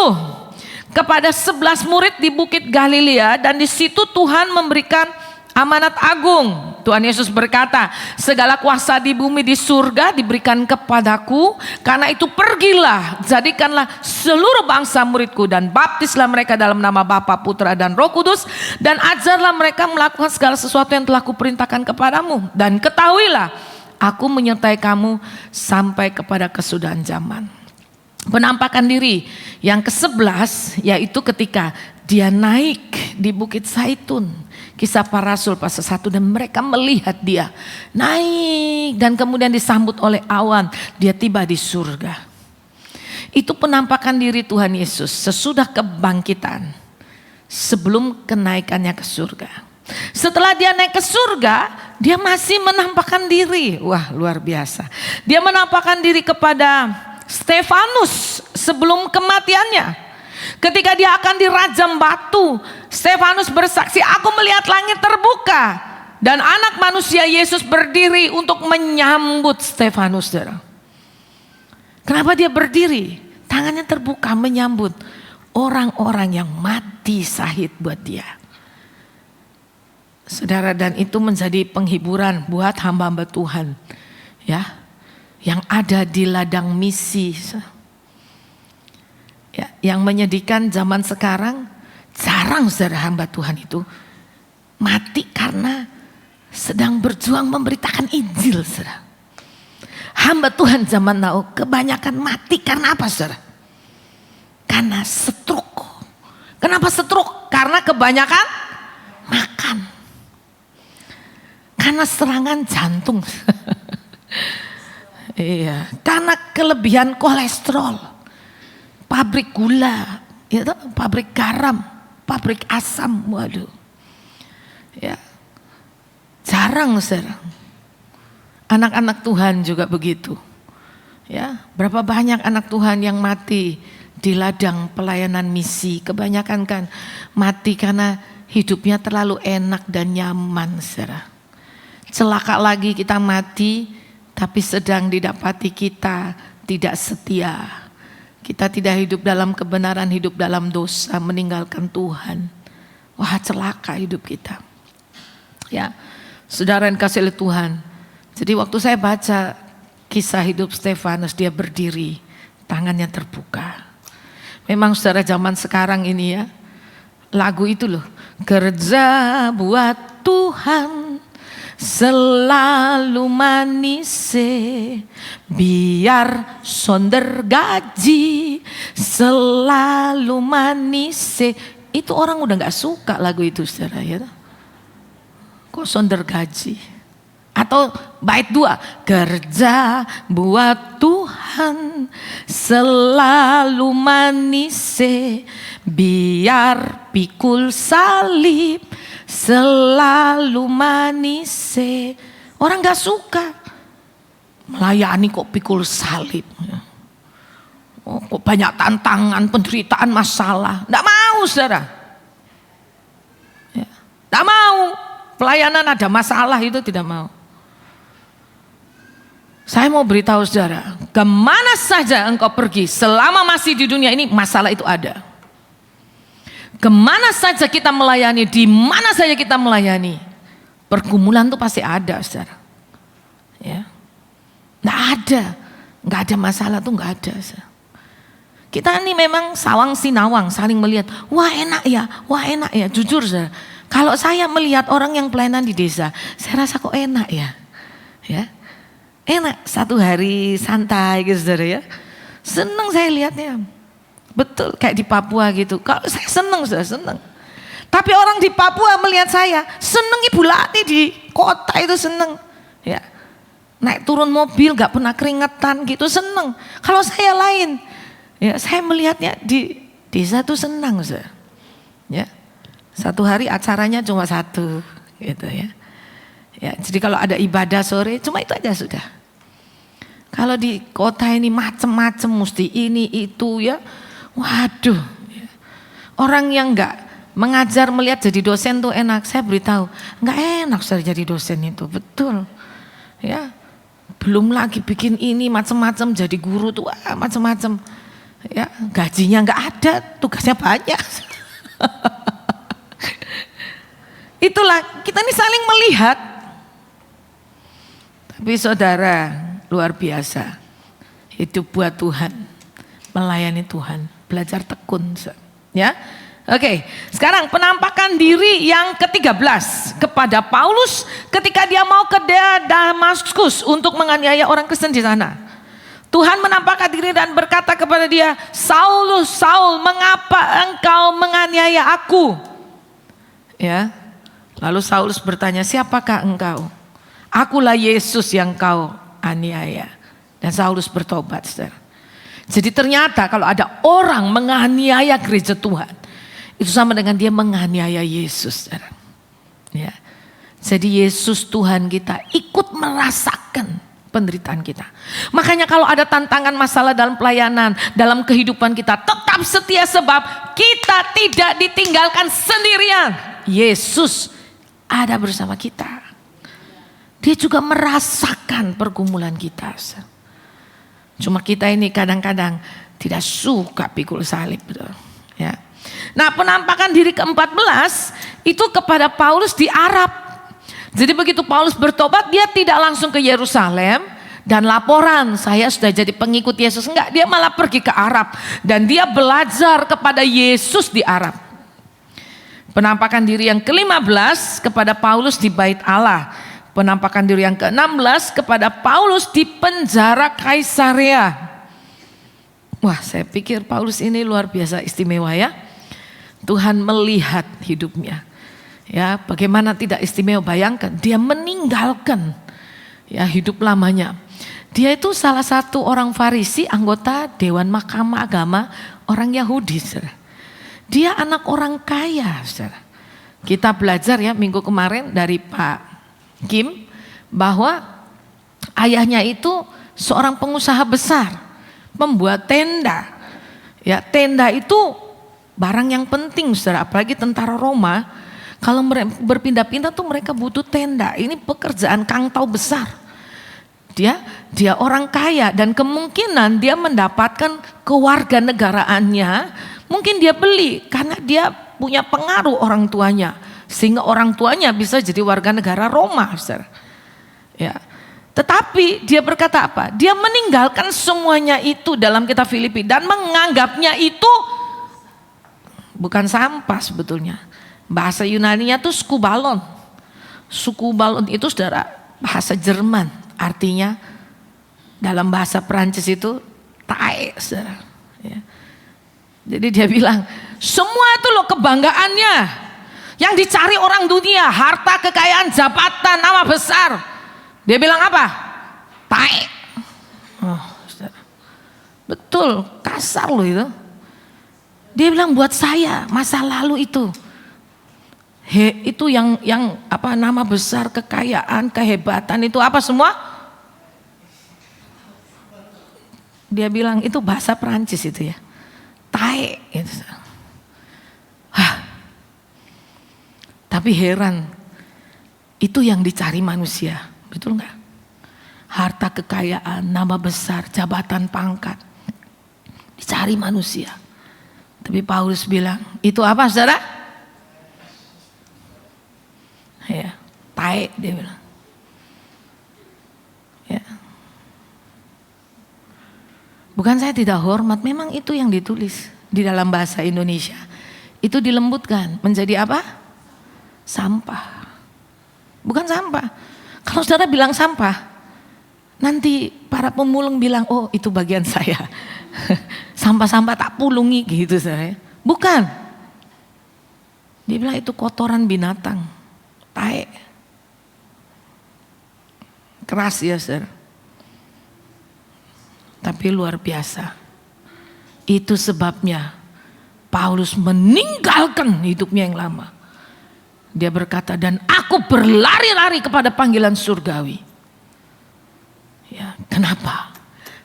kepada 11 murid di Bukit Galilea, dan di situ Tuhan memberikan amanat agung. Tuhan Yesus berkata, "Segala kuasa di bumi di surga diberikan kepadaku. Karena itu pergilah, jadikanlah seluruh bangsa muridku dan baptislah mereka dalam nama Bapa, Putra dan Roh Kudus. Dan ajarlah mereka melakukan segala sesuatu yang telah kuperintahkan kepadamu. Dan ketahuilah, Aku menyertai kamu sampai kepada kesudahan zaman. Penampakan diri yang ke-11 yaitu ketika dia naik di Bukit Zaitun. Kisah para Rasul pasal 1, dan mereka melihat dia naik dan kemudian disambut oleh awan. Dia tiba di surga. Itu penampakan diri Tuhan Yesus sesudah kebangkitan, sebelum kenaikannya ke surga. Setelah dia naik ke surga, dia masih menampakkan diri. Wah, luar biasa. Dia menampakkan diri kepada Stefanus sebelum kematiannya. Ketika dia akan dirajam batu, Stefanus bersaksi, aku melihat langit terbuka dan anak manusia Yesus berdiri untuk menyambut Stefanus. Kenapa dia berdiri? Tangannya terbuka menyambut orang-orang yang mati syahid buat dia. Saudara, dan itu menjadi penghiburan buat hamba-hamba Tuhan, ya, yang ada di ladang misi. Ya, yang menyedihkan zaman sekarang, jarang saudara hamba Tuhan itu mati karena sedang berjuang memberitakan Injil, saudara. Hamba Tuhan zaman now kebanyakan mati karena apa, saudara? Karena stroke. Kenapa stroke? Karena kebanyakan makan. Karena serangan jantung. Iya, karena kelebihan kolesterol. Pabrik gula, ya, pabrik garam, pabrik asam, waduh. Ya. Jarang, saudara. Anak-anak Tuhan juga begitu. Ya, berapa banyak anak Tuhan yang mati di ladang pelayanan misi. Kebanyakan kan mati karena hidupnya terlalu enak dan nyaman, saudara. Celaka lagi kita mati tapi sedang didapati kita tidak setia. Kita tidak hidup dalam kebenaran, hidup dalam dosa, meninggalkan Tuhan. Wah, celaka hidup kita. Ya, saudara yang kasih oleh Tuhan. Jadi waktu saya baca kisah hidup Stefanus, dia berdiri, tangannya terbuka. Memang saudara zaman sekarang ini ya, lagu itu loh, kerja buat Tuhan selalu manis, biar sonder gaji selalu manis. Itu orang udah gak suka lagu itu, saudara, ya. Kok sonder gaji? Atau bait 2, kerja buat Tuhan selalu manis, biar pikul salib selalu manis. Orang gak suka melayani kok pikul salib. Oh, kok banyak tantangan, penderitaan, masalah. Gak mau, saudara. Ya. Gak mau. Pelayanan ada masalah itu tidak mau. Saya mau beritahu saudara, kemana saja engkau pergi selama masih di dunia ini, masalah itu ada. Kemana saja kita melayani, di mana saja kita melayani, pergumulan itu pasti ada, saudara. Ya, nggak ada masalah tuh, nggak ada. Saudara. Kita ini memang sawang sinawang, saling melihat, wah enak ya, jujur saudara. Kalau saya melihat orang yang pelayanan di desa, saya rasa kok enak ya, ya. Enak, satu hari santai gitu, saudara ya. Seneng saya lihatnya. Betul, kayak di Papua gitu. Kalau saya seneng, saudara, seneng. Tapi orang di Papua melihat saya, seneng Ibu Lati di kota itu seneng. Ya. Naik turun mobil gak pernah keringetan gitu, seneng. Kalau saya lain, ya saya melihatnya di desa tuh senang, saudara. Ya. Satu hari acaranya cuma satu gitu ya. Ya, jadi kalau ada ibadah sore cuma itu aja sudah. Kalau di kota ini macem-macem, mesti ini itu ya. Waduh. Orang yang enggak mengajar melihat jadi dosen tuh enak. Saya beritahu, enggak enak saya jadi dosen itu, betul. Ya. Belum lagi bikin ini macem-macem, jadi guru tuh macem-macem. Ya, gajinya enggak ada, tugasnya banyak. Itulah kita ini saling melihat. Tapi saudara, luar biasa. Hidup buat Tuhan, melayani Tuhan, belajar tekun, ya. Oke, sekarang penampakan diri yang ke-13 kepada Paulus ketika dia mau ke Damaskus untuk menganiaya orang Kristen di sana. Tuhan menampakkan diri dan berkata kepada dia, Saulus, Saul, mengapa engkau menganiaya aku? Ya. Lalu Saulus bertanya, siapakah engkau? Akulah Yesus yang kau aniaya. Dan Saulus bertobat, saudara. Jadi ternyata kalau ada orang menganiaya gereja Tuhan, itu sama dengan dia menganiaya Yesus. Ya. Jadi Yesus Tuhan kita ikut merasakan penderitaan kita. Makanya kalau ada tantangan masalah dalam pelayanan, dalam kehidupan kita, tetap setia sebab kita tidak ditinggalkan sendirian. Yesus ada bersama kita. Dia juga merasakan pergumulan kita. Cuma kita ini kadang-kadang tidak suka pikul salib. Ya. Nah, penampakan diri ke-14 itu kepada Paulus di Arab. Jadi begitu Paulus bertobat, dia tidak langsung ke Yerusalem dan laporan saya sudah jadi pengikut Yesus. Enggak, dia malah pergi ke Arab dan dia belajar kepada Yesus di Arab. Penampakan diri yang ke-15 kepada Paulus di Bait Allah. Penampakan diri yang ke-16 kepada Paulus di penjara Kaisarea. Wah, saya pikir Paulus ini luar biasa istimewa ya. Tuhan melihat hidupnya. Ya, bagaimana tidak istimewa, bayangkan dia meninggalkan ya hidup lamanya. Dia itu salah satu orang Farisi, anggota Dewan Mahkamah Agama orang Yahudi, saudara. Dia anak orang kaya, saudara. Kita belajar ya minggu kemarin dari Pak Kim bahwa ayahnya itu seorang pengusaha besar, membuat tenda. Ya, tenda itu barang yang penting, saudara, apalagi tentara Roma. Kalau mereka berpindah-pindah tuh mereka butuh tenda. Ini pekerjaan kangtau besar. Dia orang kaya dan kemungkinan dia mendapatkan kewarganegaraannya. Mungkin dia beli karena dia punya pengaruh orang tuanya, sehingga orang tuanya bisa jadi warga negara Roma, saudara. Ya. Tetapi dia berkata apa? Dia meninggalkan semuanya itu dalam kitab Filipi dan menganggapnya itu bukan sampah sebetulnya. Bahasa Yunaninya tuh skubalon. Skubalon itu saudara bahasa Jerman. Artinya dalam bahasa Perancis itu tae, saudara. Ya. Jadi dia bilang semua itu loh kebanggaannya. Yang dicari orang dunia, harta, kekayaan, jabatan, nama besar. Dia bilang apa? Tae. Oh, saudara. Betul, kasar loh itu. Dia bilang buat saya masa lalu itu yang apa nama besar, kekayaan, kehebatan itu apa semua? Dia bilang itu bahasa Perancis itu ya. Tae gitu. Tapi heran, itu yang dicari manusia, betul nggak? Harta, kekayaan, nama besar, jabatan, pangkat, dicari manusia. Tapi Paulus bilang, itu apa saudara? Ya, tae dia bilang. Ya. Bukan saya tidak hormat, memang itu yang ditulis di dalam bahasa Indonesia. Itu dilembutkan menjadi apa? Sampah. Bukan sampah. Kalau saudara bilang sampah, nanti para pemulung bilang, oh itu bagian saya. Sampah-sampah tak pulungi gitu saya. Bukan. Dia bilang itu kotoran binatang. Tae. Keras ya saudara. Tapi luar biasa. Itu sebabnya Paulus meninggalkan hidupnya yang lama. Dia berkata, dan aku berlari-lari kepada panggilan surgawi. Ya, kenapa?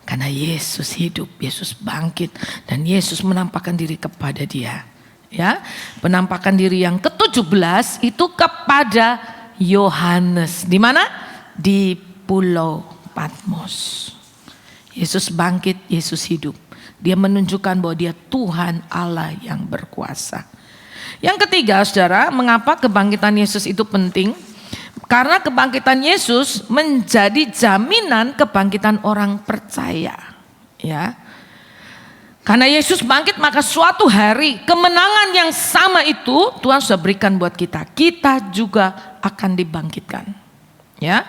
Karena Yesus hidup, Yesus bangkit, dan Yesus menampakkan diri kepada dia. Ya, penampakan diri yang ke-17 itu kepada Yohanes. Di mana? Di Pulau Patmos. Yesus bangkit, Yesus hidup. Dia menunjukkan bahwa dia Tuhan Allah yang berkuasa. Yang ketiga, saudara, mengapa kebangkitan Yesus itu penting? Karena kebangkitan Yesus menjadi jaminan kebangkitan orang percaya. Ya, Karena Yesus bangkit, maka suatu hari kemenangan yang sama itu Tuhan sudah berikan buat kita. Kita juga akan dibangkitkan. Ya.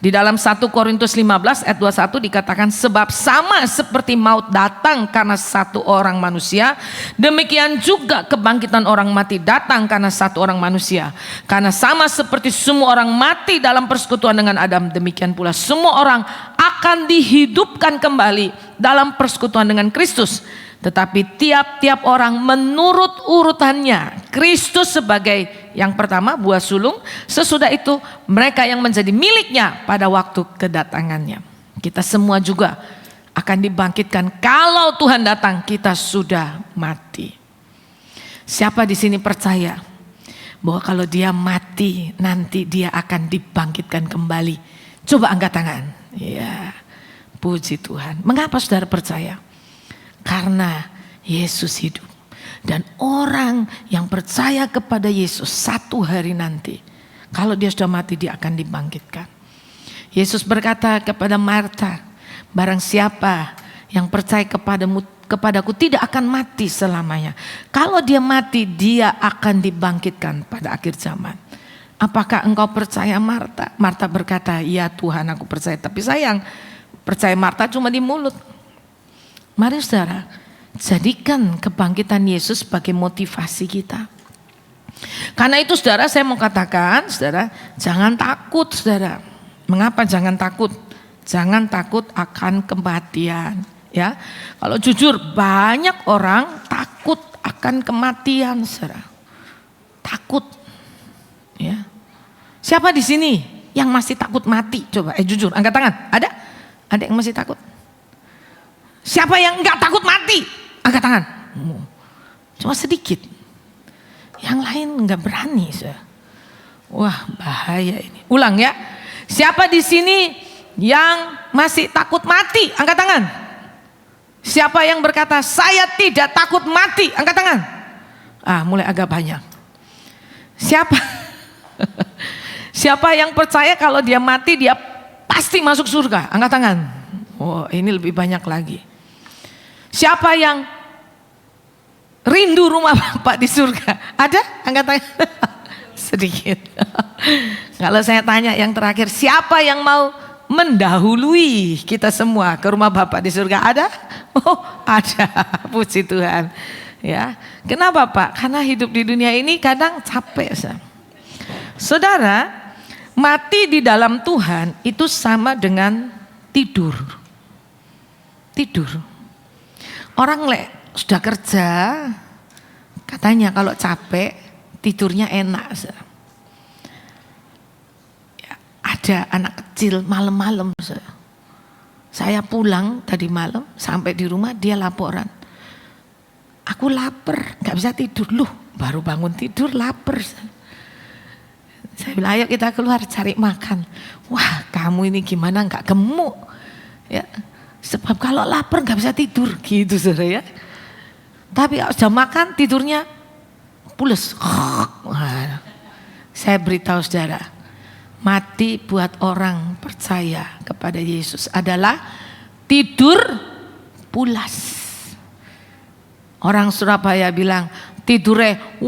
Di dalam 1 Korintus 15 ayat 21 dikatakan, sebab sama seperti maut datang karena satu orang manusia, demikian juga kebangkitan orang mati datang karena satu orang manusia. Karena sama seperti semua orang mati dalam persekutuan dengan Adam, demikian pula semua orang akan dihidupkan kembali dalam persekutuan dengan Kristus. Tetapi tiap-tiap orang menurut urutannya. Kristus sebagai yang pertama buah sulung, sesudah itu mereka yang menjadi miliknya pada waktu kedatangannya. Kita semua juga akan dibangkitkan. Kalau Tuhan datang, kita sudah mati. Siapa di sini percaya bahwa kalau dia mati nanti dia akan dibangkitkan kembali? Coba angkat tangan. Ya, puji Tuhan. Mengapa saudara percaya? Karena Yesus hidup. Dan orang yang percaya kepada Yesus satu hari nanti, kalau dia sudah mati dia akan dibangkitkan. Yesus berkata kepada Marta, barang siapa yang percaya kepadaku tidak akan mati selamanya. Kalau dia mati dia akan dibangkitkan pada akhir zaman. Apakah engkau percaya Marta? Marta berkata, ya Tuhan aku percaya. Tapi sayang, percaya Marta cuma di mulut. Mari saudara, jadikan kebangkitan Yesus sebagai motivasi kita. Karena itu saudara, saya mau katakan, saudara, jangan takut saudara. Mengapa jangan takut? Jangan takut akan kematian. Ya, kalau jujur banyak orang takut akan kematian saudara. Takut. Ya. Siapa di sini yang masih takut mati? Coba, jujur, angkat tangan. Ada? Ada yang masih takut? Siapa yang enggak takut mati? Angkat tangan. Cuma sedikit. Yang lain enggak berani. Wah, bahaya ini. Ulang ya. Siapa di sini yang masih takut mati? Angkat tangan. Siapa yang berkata saya tidak takut mati? Angkat tangan. Mulai agak banyak. Siapa? Siapa yang percaya kalau dia mati dia pasti masuk surga? Angkat tangan. Oh, ini lebih banyak lagi. Siapa yang rindu rumah Bapak di surga? Ada? Angkat tangan. Sedikit. Kalau saya tanya yang terakhir, siapa yang mau mendahului kita semua ke rumah Bapak di surga? Ada? Oh, ada. Puji Tuhan. Ya. Kenapa Pak? Karena hidup di dunia ini kadang capek. Saudara, mati di dalam Tuhan itu sama dengan tidur. Tidur. Orang sudah kerja, katanya kalau capek tidurnya enak. Ya, ada anak kecil malam-malam. Saya pulang tadi malam sampai di rumah dia laporan. Aku lapar, nggak bisa tidur. Loh, baru bangun tidur lapar. Saya bilang ayo kita keluar cari makan. Wah, kamu ini gimana nggak gemuk? Ya. Sebab kalau lapar gak bisa tidur gitu saudara ya. Tapi kalau sudah makan tidurnya pules. Saya beritahu saudara, mati buat orang percaya kepada Yesus adalah tidur pulas. Orang Surabaya bilang tidurnya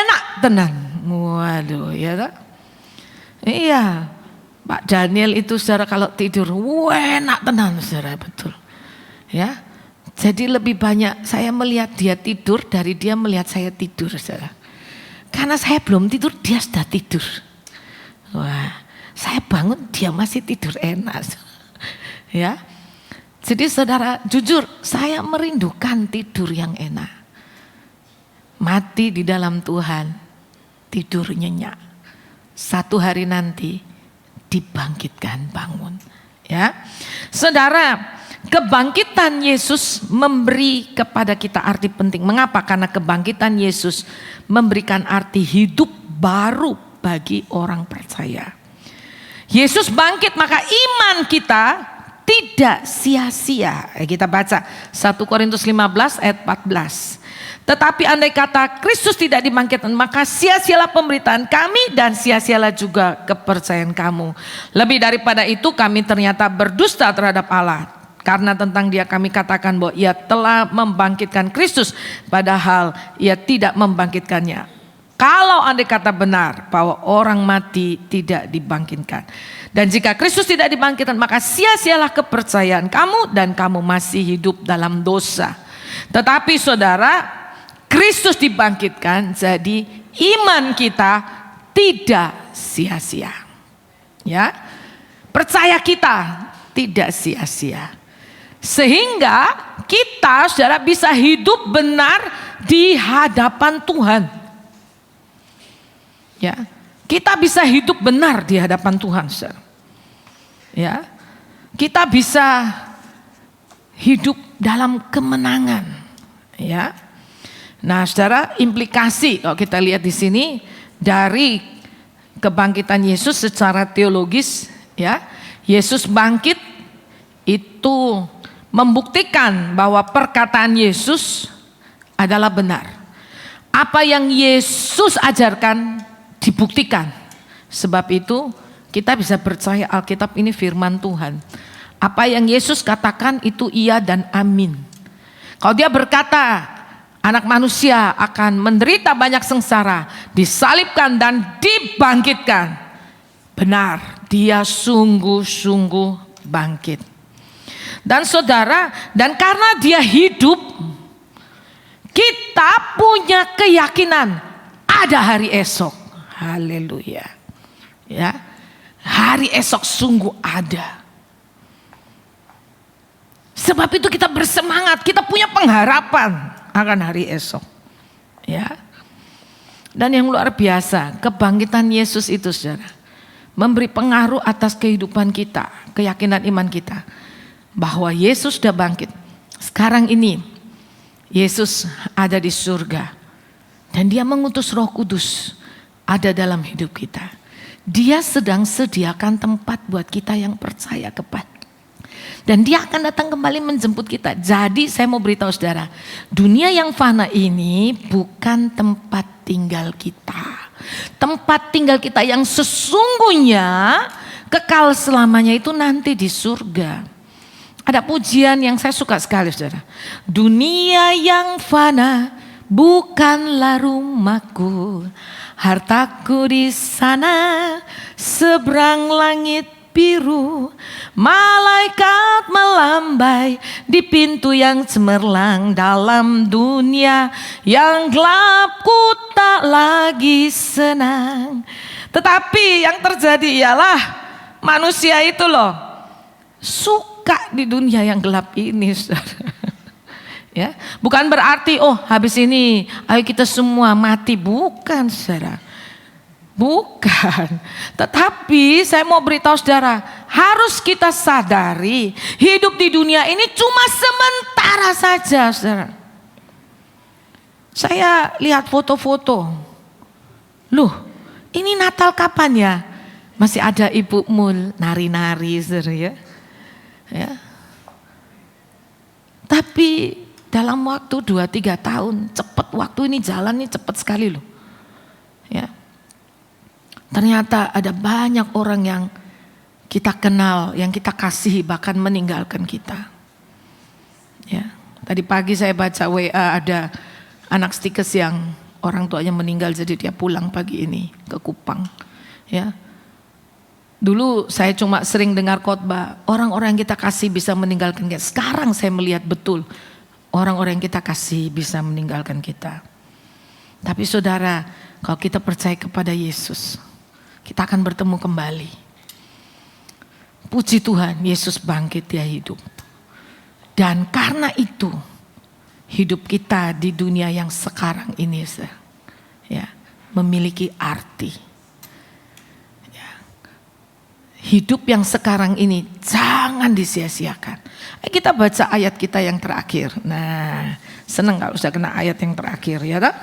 enak tenan. Waduh ya tak? Iya. Pak Daniel itu saudara kalau tidur enak tenang saudara, betul. Ya. Jadi lebih banyak saya melihat dia tidur dari dia melihat saya tidur saudara. Karena saya belum tidur dia sudah tidur. Wah, saya bangun dia masih tidur enak. Ya. Jadi saudara jujur saya merindukan tidur yang enak. Mati di dalam Tuhan, tidur nyenyak. Satu hari nanti dibangkitkan, bangun. Ya, saudara, kebangkitan Yesus memberi kepada kita arti penting. Mengapa? Karena kebangkitan Yesus memberikan arti hidup baru bagi orang percaya. Yesus bangkit, maka iman kita tidak sia-sia. Kita baca 1 Korintus 15 ayat 14. Tetapi andai kata Kristus tidak dibangkitkan, maka sia-sialah pemberitaan kami dan sia-sialah juga kepercayaan kamu. Lebih daripada itu kami ternyata berdusta terhadap Allah. Karena tentang dia kami katakan bahwa ia telah membangkitkan Kristus, padahal ia tidak membangkitkannya. Kalau andai kata benar bahwa orang mati tidak dibangkitkan. Dan jika Kristus tidak dibangkitkan, maka sia-sialah kepercayaan kamu dan kamu masih hidup dalam dosa. Tetapi saudara, Kristus dibangkitkan, jadi iman kita tidak sia-sia. Ya, percaya kita tidak sia-sia. Sehingga kita saudara bisa hidup benar di hadapan Tuhan. Ya, kita bisa hidup benar di hadapan Tuhan, saudara. Ya, kita bisa hidup dalam kemenangan. Ya, nah, saudara, implikasi kalau kita lihat di sini dari kebangkitan Yesus secara teologis, ya, Yesus bangkit itu membuktikan bahwa perkataan Yesus adalah benar. Apa yang Yesus ajarkan dibuktikan. Sebab itu kita bisa percaya Alkitab ini firman Tuhan. Apa yang Yesus katakan itu iya dan amin. Kalau dia berkata anak manusia akan menderita banyak sengsara, disalibkan dan dibangkitkan, benar, dia sungguh-sungguh bangkit. Dan saudara, dan karena dia hidup, kita punya keyakinan ada hari esok. Haleluya. Ya, hari esok sungguh ada. Sebab itu kita bersemangat, kita punya pengharapan akan hari esok. Ya. Dan yang luar biasa, kebangkitan Yesus itu, saudara, memberi pengaruh atas kehidupan kita, keyakinan iman kita. Bahwa Yesus sudah bangkit. Sekarang ini Yesus ada di surga. Dan dia mengutus Roh Kudus ada dalam hidup kita. Dia sedang sediakan tempat buat kita yang percaya kepada. Dan dia akan datang kembali menjemput kita. Jadi saya mau beritahu saudara, dunia yang fana ini bukan tempat tinggal kita. Tempat tinggal kita yang sesungguhnya kekal selamanya itu nanti di surga. Ada pujian yang saya suka sekali, saudara. Dunia yang fana bukanlah rumahku, hartaku di sana seberang langit biru. Malaikat melambai di pintu yang cemerlang, dalam dunia yang gelap ku tak lagi senang. Tetapi yang terjadi ialah manusia itu loh suka di dunia yang gelap ini, saudara. Ya, bukan berarti habis ini ayo kita semua mati, bukan, saudara. Bukan. Tetapi saya mau beritahu saudara, harus kita sadari hidup di dunia ini cuma sementara saja, saudara. Saya lihat foto-foto. Loh, ini Natal kapan ya? Masih ada ibumu nari-nari, saudara, ya. Ya. Tapi dalam waktu 2-3 tahun, cepat waktu ini jalan nih, cepat sekali loh. Ya. Ternyata ada banyak orang yang kita kenal, yang kita kasihi, bahkan meninggalkan kita. Ya. Tadi pagi saya baca WA, ada anak stikes yang orang tuanya meninggal, jadi dia pulang pagi ini ke Kupang. Ya. Dulu saya cuma sering dengar khotbah, orang-orang yang kita kasih bisa meninggalkan kita. Sekarang saya melihat betul, orang-orang yang kita kasih bisa meninggalkan kita. Tapi saudara, kalau kita percaya kepada Yesus, kita akan bertemu kembali. Puji Tuhan, Yesus bangkit, dia hidup. Dan karena itu, hidup kita di dunia yang sekarang ini, ya, memiliki arti. Hidup yang sekarang ini jangan disia-siakan. Kita baca ayat kita yang terakhir. Nah, senang kalau usah kena ayat yang terakhir, ya tak?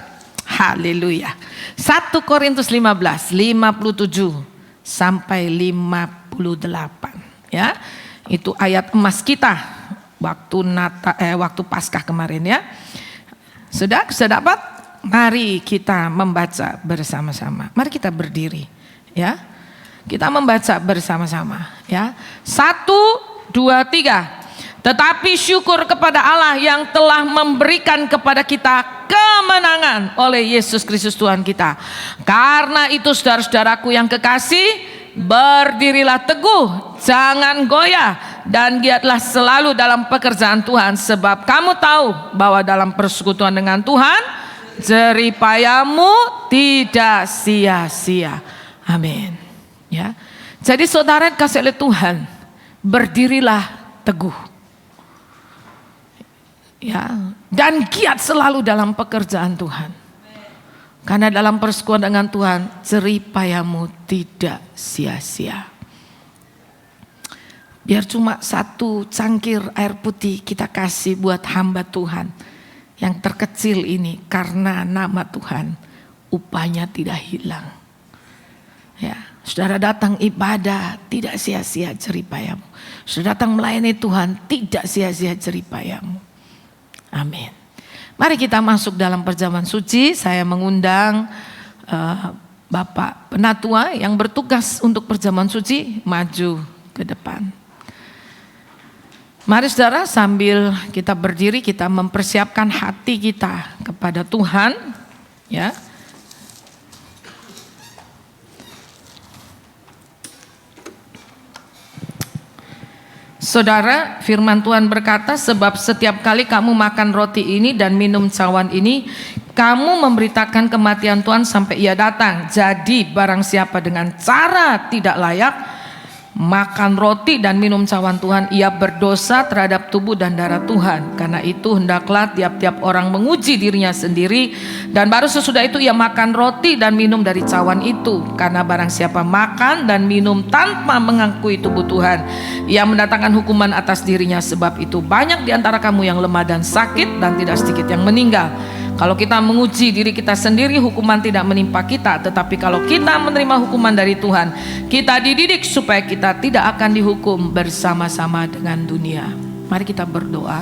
Haleluya. 1 Korintus 15, 57 sampai 58. Ya, itu ayat emas kita waktu Paskah kemarin, ya. Sudah dapat? Mari kita membaca bersama-sama. Mari kita berdiri, ya. Kita membaca bersama-sama, ya. 1, 2, 3. Tetapi syukur kepada Allah yang telah memberikan kepada kita kemenangan oleh Yesus Kristus Tuhan kita. Karena itu saudara-saudaraku yang kekasih, berdirilah teguh, jangan goyah, dan giatlah selalu dalam pekerjaan Tuhan, sebab kamu tahu bahwa dalam persekutuan dengan Tuhan, jeripayamu tidak sia-sia. Amin. Ya. Jadi saudara kasih oleh Tuhan, berdirilah teguh. Ya, dan giat selalu dalam pekerjaan Tuhan. Karena dalam persekutuan dengan Tuhan, jeripayamu tidak sia-sia. Biar cuma 1 cangkir air putih kita kasih buat hamba Tuhan yang terkecil ini, karena nama Tuhan, upahnya tidak hilang. Ya, saudara datang ibadah, tidak sia-sia jeripayamu. Saudara datang melayani Tuhan, tidak sia-sia jeripayamu. Amin. Mari kita masuk dalam perjamuan suci. Saya mengundang Bapak Penatua yang bertugas untuk perjamuan suci maju ke depan. Mari saudara, sambil kita berdiri, kita mempersiapkan hati kita kepada Tuhan, ya. Saudara, firman Tuhan berkata, sebab setiap kali kamu makan roti ini dan minum cawan ini, kamu memberitakan kematian Tuhan sampai ia datang. Jadi barang siapa dengan cara tidak layak makan roti dan minum cawan Tuhan, ia berdosa terhadap tubuh dan darah Tuhan. Karena itu hendaklah tiap-tiap orang menguji dirinya sendiri, dan baru sesudah itu ia makan roti dan minum dari cawan itu. Karena barang siapa makan dan minum tanpa mengakui tubuh Tuhan, ia mendatangkan hukuman atas dirinya. Sebab itu banyak di antara kamu yang lemah dan sakit, dan tidak sedikit yang meninggal. Kalau kita menguji diri kita sendiri, hukuman tidak menimpa kita. Tetapi kalau kita menerima hukuman dari Tuhan, kita dididik supaya kita tidak akan dihukum bersama-sama dengan dunia. Mari kita berdoa.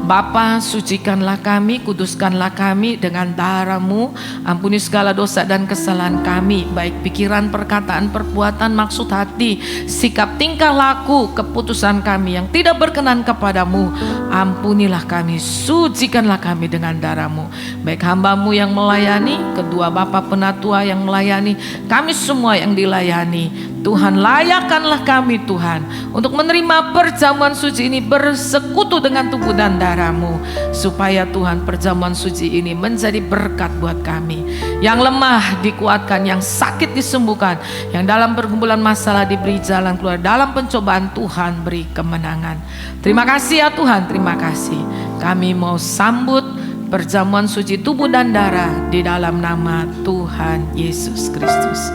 Bapa, sucikanlah kami, kuduskanlah kami dengan darah-Mu. Ampuni segala dosa dan kesalahan kami, baik pikiran, perkataan, perbuatan, maksud hati, sikap, tingkah laku, keputusan kami yang tidak berkenan kepadamu. Ampunilah kami, sucikanlah kami dengan darah-Mu. Baik hamba-Mu yang melayani, kedua Bapak Penatua yang melayani, kami semua yang dilayani. Tuhan, layakkanlah kami Tuhan untuk menerima perjamuan suci ini bersekutu dengan tubuh dan darah-Mu, supaya Tuhan perjamuan suci ini menjadi berkat buat kami. Yang lemah dikuatkan, yang sakit disembuhkan, yang dalam pergumulan masalah diberi jalan keluar, dalam pencobaan Tuhan beri kemenangan. Terima kasih ya Tuhan, terima kasih. Kami mau sambut perjamuan suci tubuh dan darah di dalam nama Tuhan Yesus Kristus.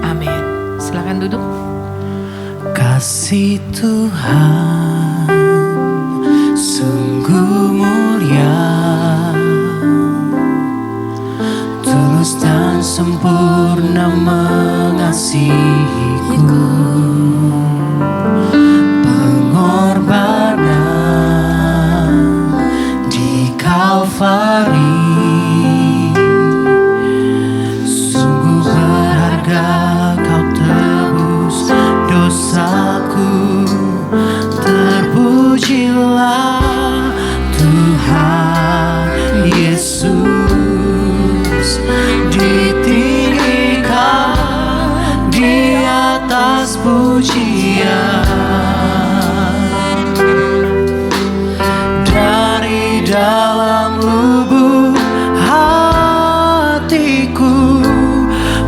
Amin. Silakan duduk. Kasih Tuhan sungguh mulia, tulus dan sempurna mengasihiku. Pengorbanan di Kalvari sungguh berharga. Dosaku, terpujilah Tuhan Yesus, ditinggikan di atas pujian. Dari dalam lubuk hatiku,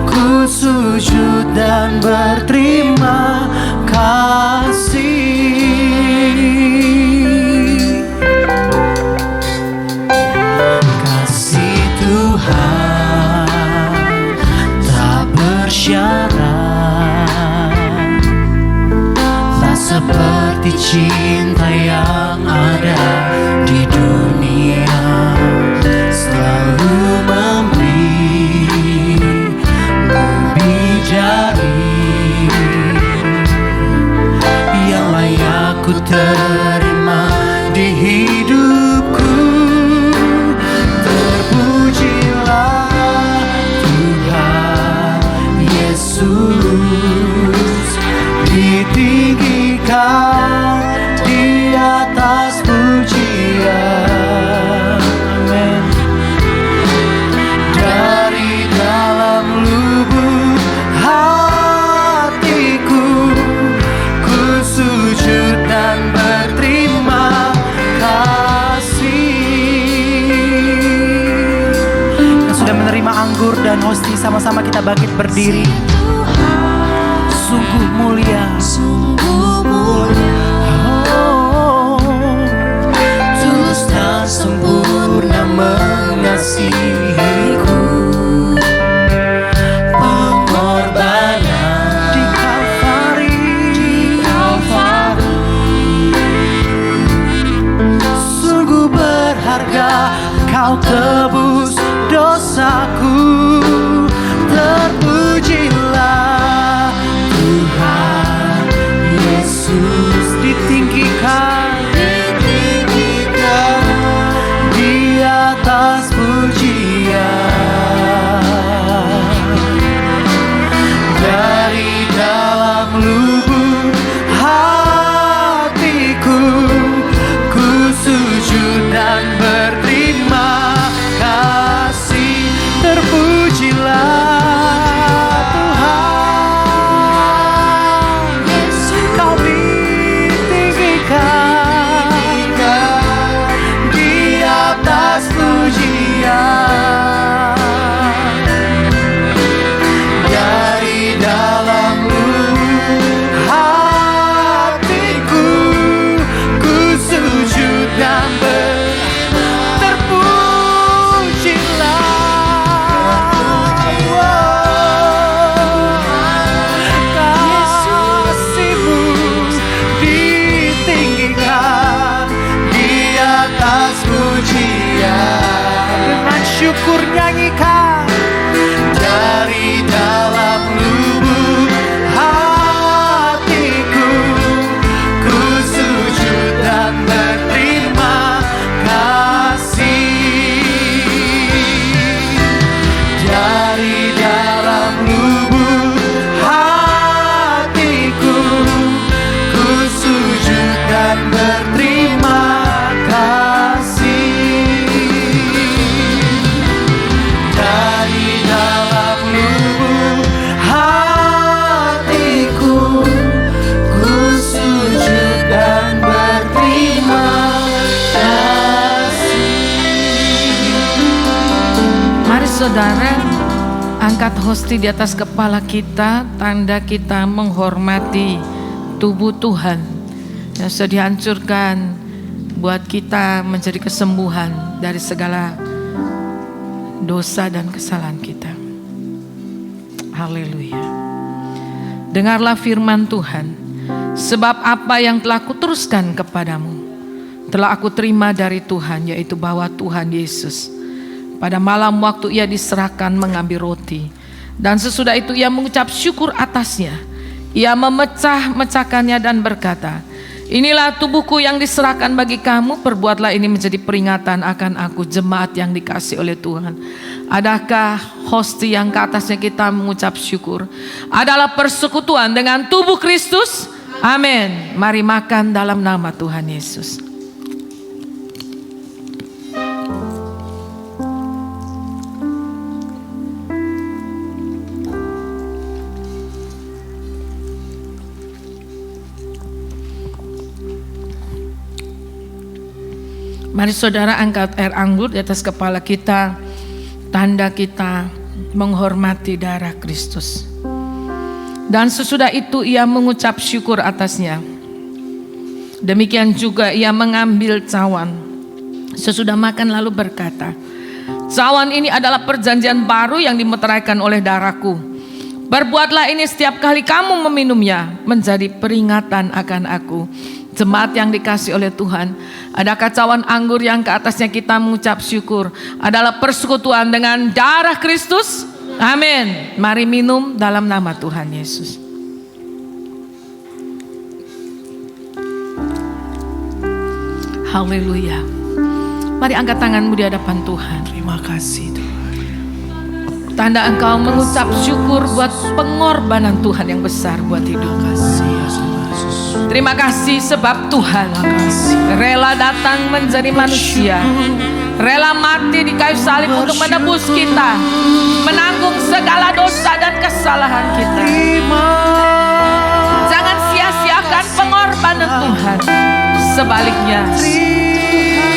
ku sujud dan berterima kasih. Kasih Tuhan tak bersyarat, tak seperti cinta yang ada di dunia. Selalu memberi lebih dari yang layak ku terima di hidupku. Terpujilah Tuhan Yesus, ditinggikan di atas Anggur dan Hosti sama-sama kita bangkit berdiri. Sungguh mulia, sungguh mulia, oh, tulus dan sempurna mengasihiku. Pengorbanan di Kalvari, sungguh berharga. Kau tebus dosaku. Terpujilah Tuhan Yesus. Ditinggikan di atas pujian. Dari dalam lubuk hatiku ku sujud dan berterima kasih. Terpujilah Tuhan Yesus. Kau ditinggikan di atas pujian. Dari dalam lubuk hatiku ku sujud dan terpujilah. Kasih-Mu ditinggikan di atas pujian. Dengan syukur nyanyikan. Dari dalam lubuk hatiku ku sujud dan berterima kasih. Dari dalam lubuk hatiku ku sujud dan berterima kasih. Dari dalam lubuk hatiku ku sujud dan berterima kasih. Mari saudara, angkat hosti di atas kepala kita, tanda kita menghormati tubuh Tuhan yang sudah dihancurkan buat kita menjadi kesembuhan dari segala dosa dan kesalahan kita. Haleluya. Dengarlah firman Tuhan. Sebab apa yang telah kuteruskan kepadamu telah aku terima dari Tuhan, yaitu bahwa Tuhan Yesus pada malam waktu ia diserahkan mengambil roti, dan sesudah itu ia mengucap syukur atasnya. Ia memecah-mecahkannya dan berkata, inilah tubuhku yang diserahkan bagi kamu, perbuatlah ini menjadi peringatan akan aku. Jemaat yang dikasihi oleh Tuhan, adakah hosti yang ke atasnya kita mengucap syukur adalah persekutuan dengan tubuh Kristus? Amin. Mari makan dalam nama Tuhan Yesus. Mari saudara angkat air anggur di atas kepala kita, tanda kita menghormati darah Kristus. Dan sesudah itu ia mengucap syukur atasnya. Demikian juga ia mengambil cawan. Sesudah makan lalu berkata, cawan ini adalah perjanjian baru yang dimeteraikan oleh darahku. Berbuatlah ini setiap kali kamu meminumnya, menjadi peringatan akan aku. Jemaat yang dikasihi oleh Tuhan, adakah cawan anggur yang ke atasnya kita mengucap syukur adalah persekutuan dengan darah Kristus? Amin. Mari minum dalam nama Tuhan Yesus. Haleluya. Mari angkat tanganmu di hadapan Tuhan. Terima kasih Tuhan. Tanda engkau mengucap syukur buat pengorbanan Tuhan yang besar buat hidup. Terima kasih sebab Tuhan rela datang menjadi manusia, rela mati di kayu salib untuk menebus kita, menanggung segala dosa dan kesalahan kita. Jangan sia-siakan pengorbanan Tuhan. Sebaliknya,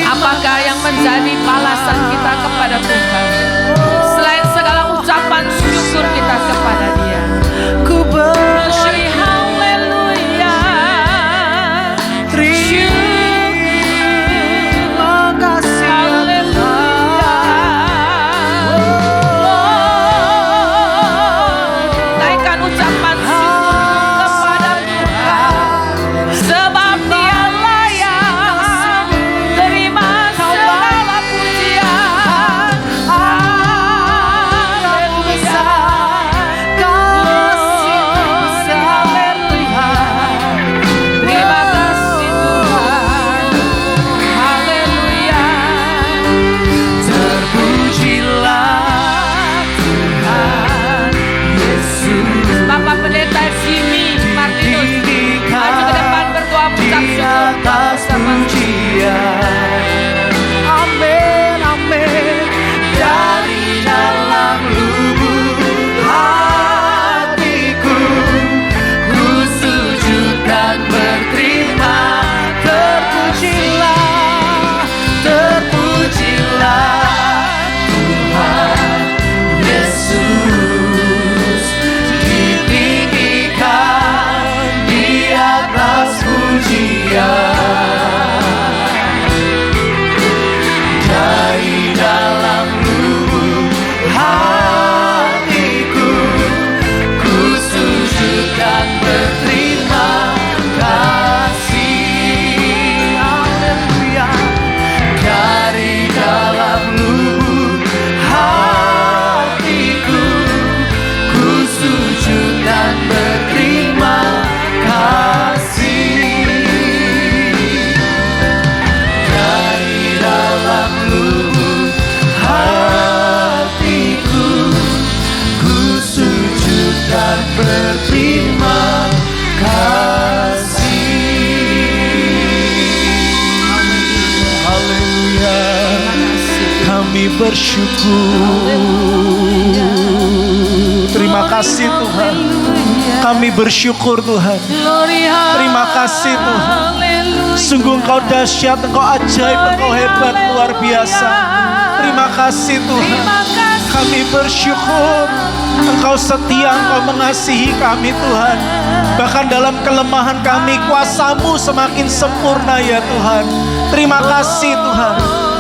apakah yang menjadi balasan kita kepada Tuhan? Selain segala syukur kita kepada Dia. Ku Syuri haleluya. terima kasih Haleluya. Naikkan ucapan syukur kepada Tuhan, sebab Dia layak terima segala pujian. Haleluya. Haleluya. Terima kasih Tuhan. Haleluya. Terpujilah Tuhan Yesus. Bapak Pendeta Jimmy Martinus, maju ke depan berdoa mengucap syukur bersama. Pujian. Amin, amin. Dari dalam lubuk hatiku, ku sujud dan berterima. Terpujilah, terpujilah Tuhan Yesus. Ditinggikan di atas pujian. Dari dalam lubuk hatiku, ku sujud dan berterima kasih. Haleluya. Dari dalam lubuk hatiku, ku sujud dan berterima kasih. Dari dalam lubuk hatiku, ku sujud dan berterima kasih. Haleluya. Kami bersyukur. Terima kasih Tuhan. Kami bersyukur Tuhan. Terima kasih Tuhan. Sungguh Engkau dahsyat, Engkau ajaib, Engkau hebat, luar biasa. Terima kasih Tuhan. Kami bersyukur Engkau setia, Engkau mengasihi kami Tuhan. Bahkan dalam kelemahan kami, kuasa-Mu semakin sempurna ya Tuhan. Terima kasih Tuhan.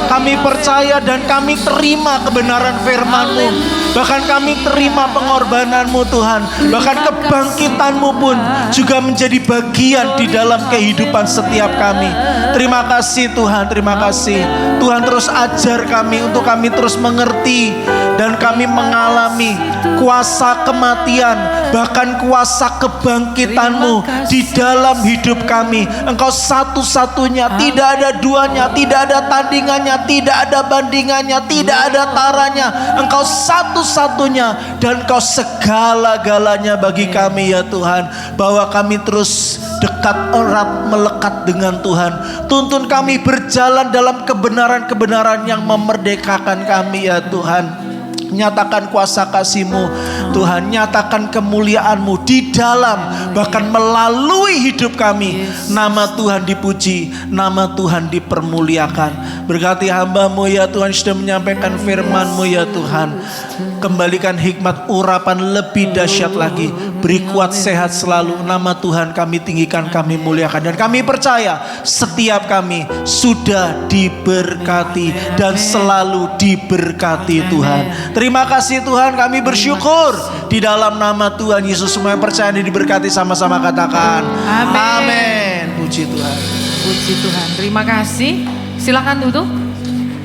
Kami percaya dan kami terima kebenaran firman-Mu. Bahkan kami terima pengorbanan-Mu Tuhan. Bahkan kebangkitan-Mu pun juga menjadi bagian di dalam kehidupan setiap kami. Terima kasih Tuhan, terima kasih. Tuhan terus ajar kami untuk kami terus mengerti dan kami mengalami kuasa kematian, bahkan kuasa kebangkitan-Mu di dalam hidup kami. Engkau satu-satunya, tidak ada duanya, tidak ada tandingannya, tidak ada bandingannya, tidak ada taranya. Engkau satu-satunya dan Engkau segala-galanya bagi kami ya Tuhan. Bahwa kami terus dekat erat melekat dengan Tuhan. Tuntun kami berjalan dalam kebenaran-kebenaran yang memerdekakan kami ya Tuhan. Nyatakan kuasa kasih-Mu Tuhan, nyatakan kemuliaan-Mu di dalam bahkan melalui hidup kami. Nama Tuhan dipuji, nama Tuhan dipermuliakan. Berkati hamba-Mu ya Tuhan, sudah menyampaikan firman-Mu ya Tuhan. Kembalikan hikmat urapan lebih dahsyat lagi. Beri kuat sehat selalu. Nama Tuhan kami tinggikan, kami muliakan. Dan kami percaya setiap kami sudah diberkati dan selalu diberkati Tuhan. Terima kasih Tuhan, kami bersyukur. Di dalam nama Tuhan Yesus, semua yang percaya dan diberkati sama-sama katakan Amin. Amin. Puji Tuhan. Puji Tuhan. Terima kasih. Silakan duduk.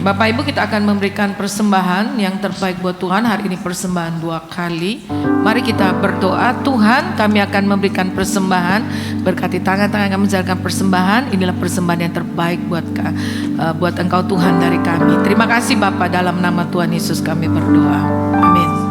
Bapak Ibu, kita akan memberikan persembahan yang terbaik buat Tuhan. Hari ini persembahan 2 kali. Mari kita berdoa. Tuhan, kami akan memberikan persembahan. Berkati tangan-tangan kami menjalankan persembahan. Inilah persembahan yang terbaik buat Engkau Tuhan dari kami. Terima kasih Bapak, dalam nama Tuhan Yesus kami berdoa. Amin.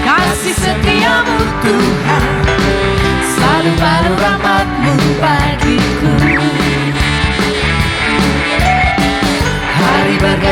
Kasih setiamu Tuhan, selalu baru rahmat-Mu bagiku. Hari berganti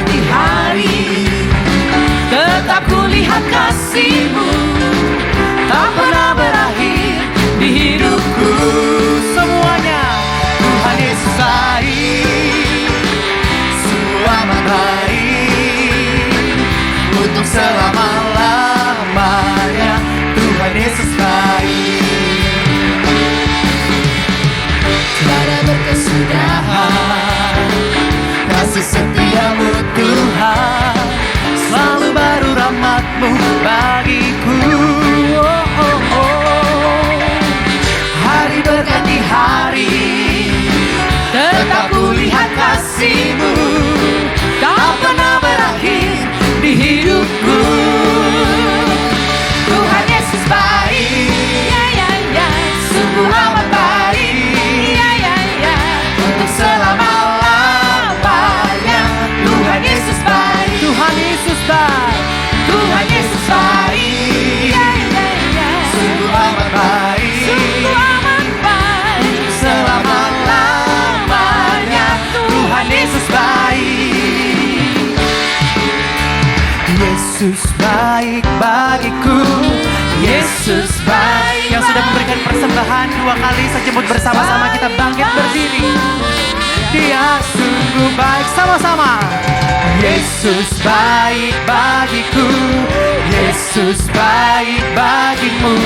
baik bagiku. Yesus baik. Yang sudah memberikan persembahan 2 kali sejemput bersama-sama kita bangkit berdiri. Dia sungguh baik, sama-sama. Yesus baik bagiku, Yesus baik bagimu.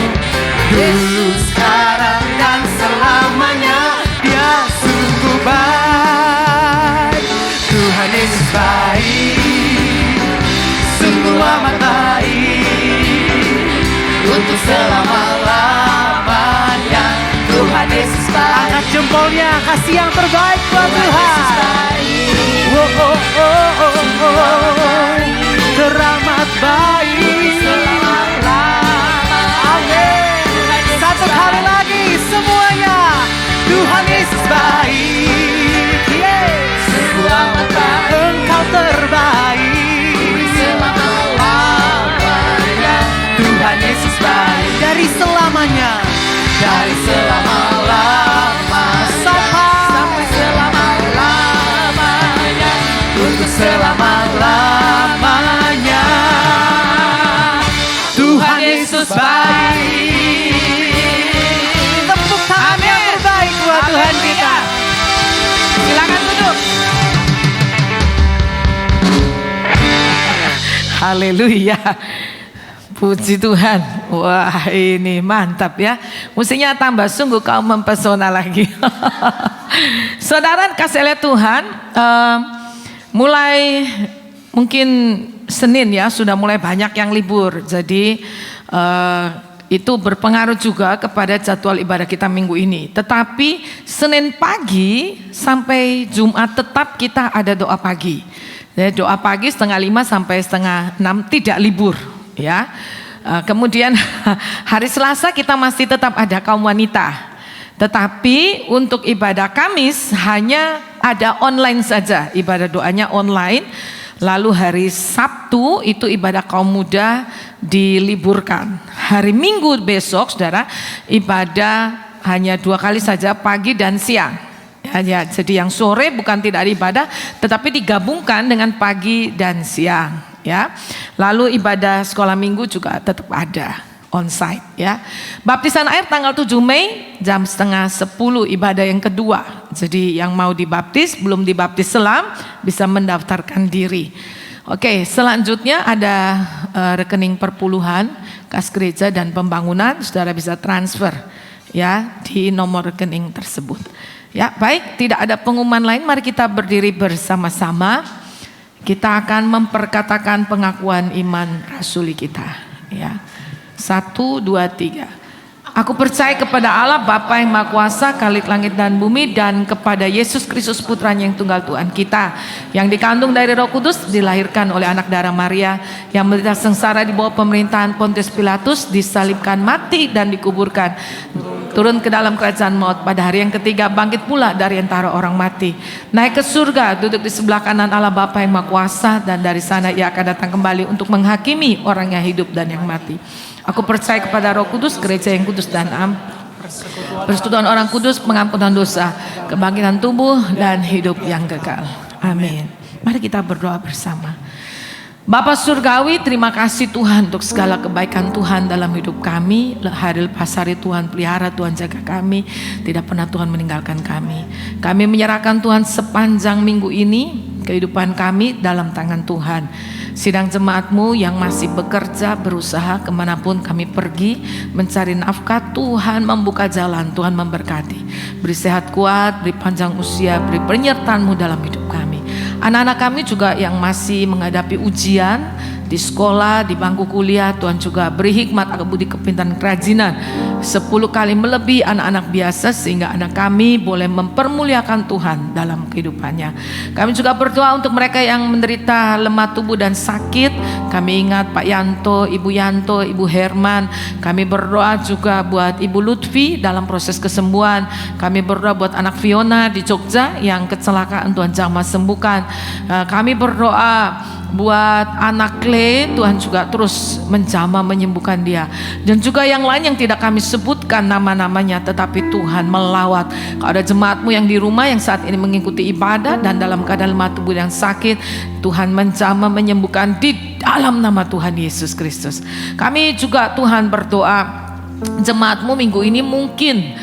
Dulu, sekarang, dan selamanya. Dia sungguh baik. Tuhan Yesus baik, sungguh amat baik. Untuk selama-lamanya. Tuhan Yesus baik. Angkat jempolnya, kasih yang terbaik buat Tuhan. Oh, oh, oh, oh, oh. Teramat baik. Amin. Satu kali lagi semuanya. Tuhan Yesus baik. Sungguh amat baik. Engkau terbaik. Selama-lamanya. Tuhan Yesus baik. Dari selamanya. Dari selama-lama sampai selama-lamanya. Untuk selama-lamanya. Tuhan Yesus baik. Tepuk tangan yang terbaik buat Tuhan kita. Silakan duduk. Haleluya. Puji Tuhan. Wah, ini mantap ya. Musiknya tambah sungguh kau mempesona lagi. Saudara kasih lihat Tuhan, mulai mungkin Senin ya sudah mulai banyak yang libur. Jadi itu berpengaruh juga kepada jadwal ibadah kita minggu ini. Tetapi Senin pagi sampai Jumat tetap kita ada doa pagi. Jadi doa pagi 4:30 sampai 5:30 tidak libur ya. Kemudian hari Selasa kita masih tetap ada kaum wanita. Tetapi untuk ibadah Kamis hanya ada online saja, ibadah doanya online. Lalu hari Sabtu itu ibadah kaum muda diliburkan. Hari Minggu besok saudara ibadah hanya 2 kali saja, pagi dan siang. Ya, jadi yang sore bukan tidak ada ibadah tetapi digabungkan dengan pagi dan siang. Ya, lalu ibadah sekolah minggu juga tetap ada onsite ya. Baptisan air tanggal 7 Mei jam 9:30 ibadah yang kedua. Jadi yang mau dibaptis belum dibaptis selam bisa mendaftarkan diri. Oke, selanjutnya ada rekening perpuluhan, kas gereja dan pembangunan. Saudara bisa transfer ya di nomor rekening tersebut. Ya, baik, tidak ada pengumuman lain. Mari kita berdiri bersama-sama. Kita akan memperkatakan pengakuan iman rasuli kita ya. 1, 2, 3. Aku percaya kepada Allah Bapa yang Maha Kuasa, Khalik langit dan bumi, dan kepada Yesus Kristus Putranya yang tunggal Tuhan kita, yang dikandung dari Roh Kudus, dilahirkan oleh anak darah Maria, yang menderita sengsara di bawah pemerintahan Pontius Pilatus, disalibkan, mati dan dikuburkan, turun ke dalam kerajaan maut, pada hari yang ketiga bangkit pula dari antara orang mati, naik ke surga, duduk di sebelah kanan Allah Bapa yang Maha Kuasa, dan dari sana ia akan datang kembali untuk menghakimi orang yang hidup dan yang mati. Aku percaya kepada Roh Kudus, gereja yang kudus dan persekutuan orang kudus, pengampunan dosa, kebangkitan tubuh dan hidup yang kekal. Amin. Mari kita berdoa bersama. Bapa Surgawi, terima kasih Tuhan untuk segala kebaikan Tuhan dalam hidup kami. Hari lepas hari Tuhan pelihara, Tuhan jaga kami. Tidak pernah Tuhan meninggalkan kami. Kami menyerahkan Tuhan sepanjang minggu ini, kehidupan kami dalam tangan Tuhan. Sidang jemaat-Mu yang masih bekerja, berusaha kemanapun kami pergi, mencari nafkah, Tuhan membuka jalan, Tuhan memberkati. Beri sehat kuat, beri panjang usia, beri penyertaan-Mu dalam hidup kami. Anak-anak kami juga yang masih menghadapi ujian di sekolah, di bangku kuliah, Tuhan juga beri hikmat, akal budi, kepintaran, kerajinan 10 kali melebihi anak-anak biasa, sehingga anak kami boleh mempermuliakan Tuhan dalam kehidupannya. Kami juga berdoa untuk mereka yang menderita lemah tubuh dan sakit. Kami ingat Pak Yanto, Ibu Herman. Kami berdoa juga buat Ibu Lutfi dalam proses kesembuhan. Kami berdoa buat anak Fiona di Jogja yang kecelakaan, Tuhan jamah sembuhkan. Kami berdoa buat anak Clay, Tuhan juga terus menjamah menyembuhkan dia. Dan juga yang lain yang tidak kami sebutkan nama-namanya, tetapi Tuhan melawat. Kalau ada jemaat-Mu yang di rumah yang saat ini mengikuti ibadah dan dalam keadaan lemah tubuh yang sakit, Tuhan menjamah menyembuhkan di dalam nama Tuhan Yesus Kristus. Kami juga Tuhan berdoa jemaat-Mu minggu ini mungkin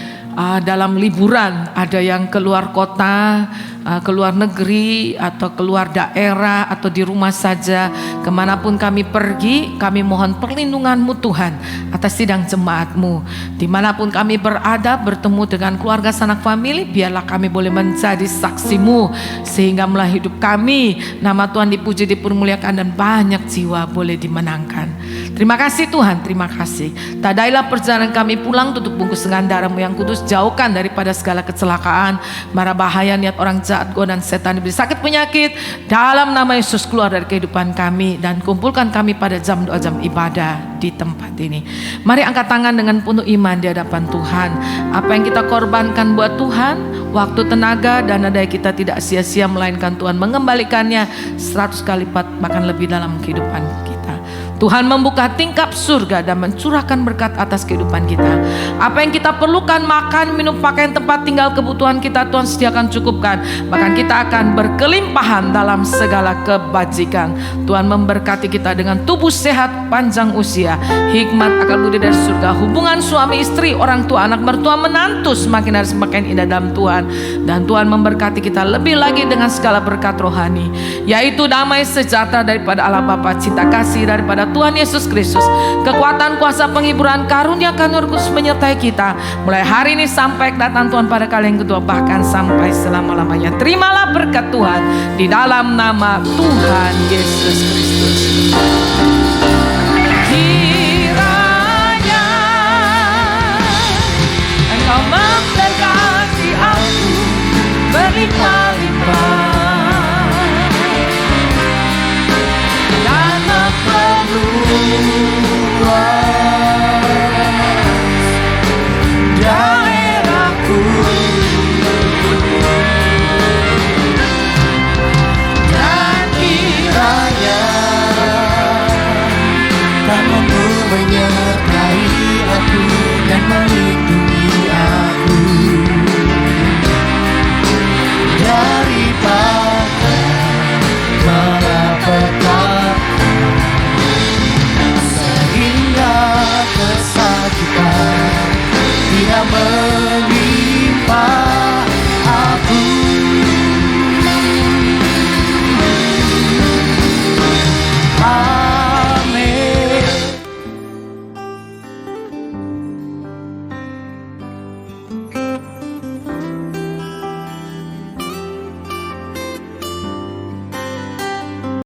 dalam liburan, ada yang keluar kota, keluar negeri, atau keluar daerah, atau di rumah saja. Kemanapun kami pergi, kami mohon perlindungan-Mu Tuhan atas sidang jemaat-Mu. Dimanapun kami berada, bertemu dengan keluarga sanak famili, biarlah kami boleh menjadi saksi-Mu, sehingga melalui hidup kami nama Tuhan dipuji, dipermuliakan, dan banyak jiwa boleh dimenangkan. Terima kasih Tuhan, terima kasih. Tadailah perjalanan kami pulang, tutup bungkus dengan darah-Mu yang kudus, jauhkan daripada segala kecelakaan, mara bahaya, niat orang jahat, godaan setan, diberi sakit penyakit. Dalam nama Yesus keluar dari kehidupan kami, dan kumpulkan kami pada jam doa, jam ibadah di tempat ini. Mari angkat tangan dengan penuh iman di hadapan Tuhan. Apa yang kita korbankan buat Tuhan, waktu, tenaga, dan daya kita tidak sia-sia, melainkan Tuhan mengembalikannya 100 kali lipat, bahkan lebih dalam kehidupan kita. Tuhan membuka tingkap surga dan mencurahkan berkat atas kehidupan kita. Apa yang kita perlukan, makan, minum, pakaian, tempat tinggal, kebutuhan kita, Tuhan sediakan, cukupkan. Bahkan kita akan berkelimpahan dalam segala kebajikan. Tuhan memberkati kita dengan tubuh sehat, panjang usia, hikmat, akal budi dari surga, hubungan suami istri, orang tua, anak mertua, menantu semakin hari semakin indah dalam Tuhan. Dan Tuhan memberkati kita lebih lagi dengan segala berkat rohani, yaitu damai sejahtera daripada Allah Bapa, cinta kasih daripada Tuhan Yesus Kristus, kekuatan, kuasa, penghiburan, karunia Roh Kudus menyertai kita mulai hari ini sampai kedatangan Tuhan pada kali yang kedua, bahkan sampai selama-lamanya. Terimalah berkat Tuhan di dalam nama Tuhan Yesus Kristus.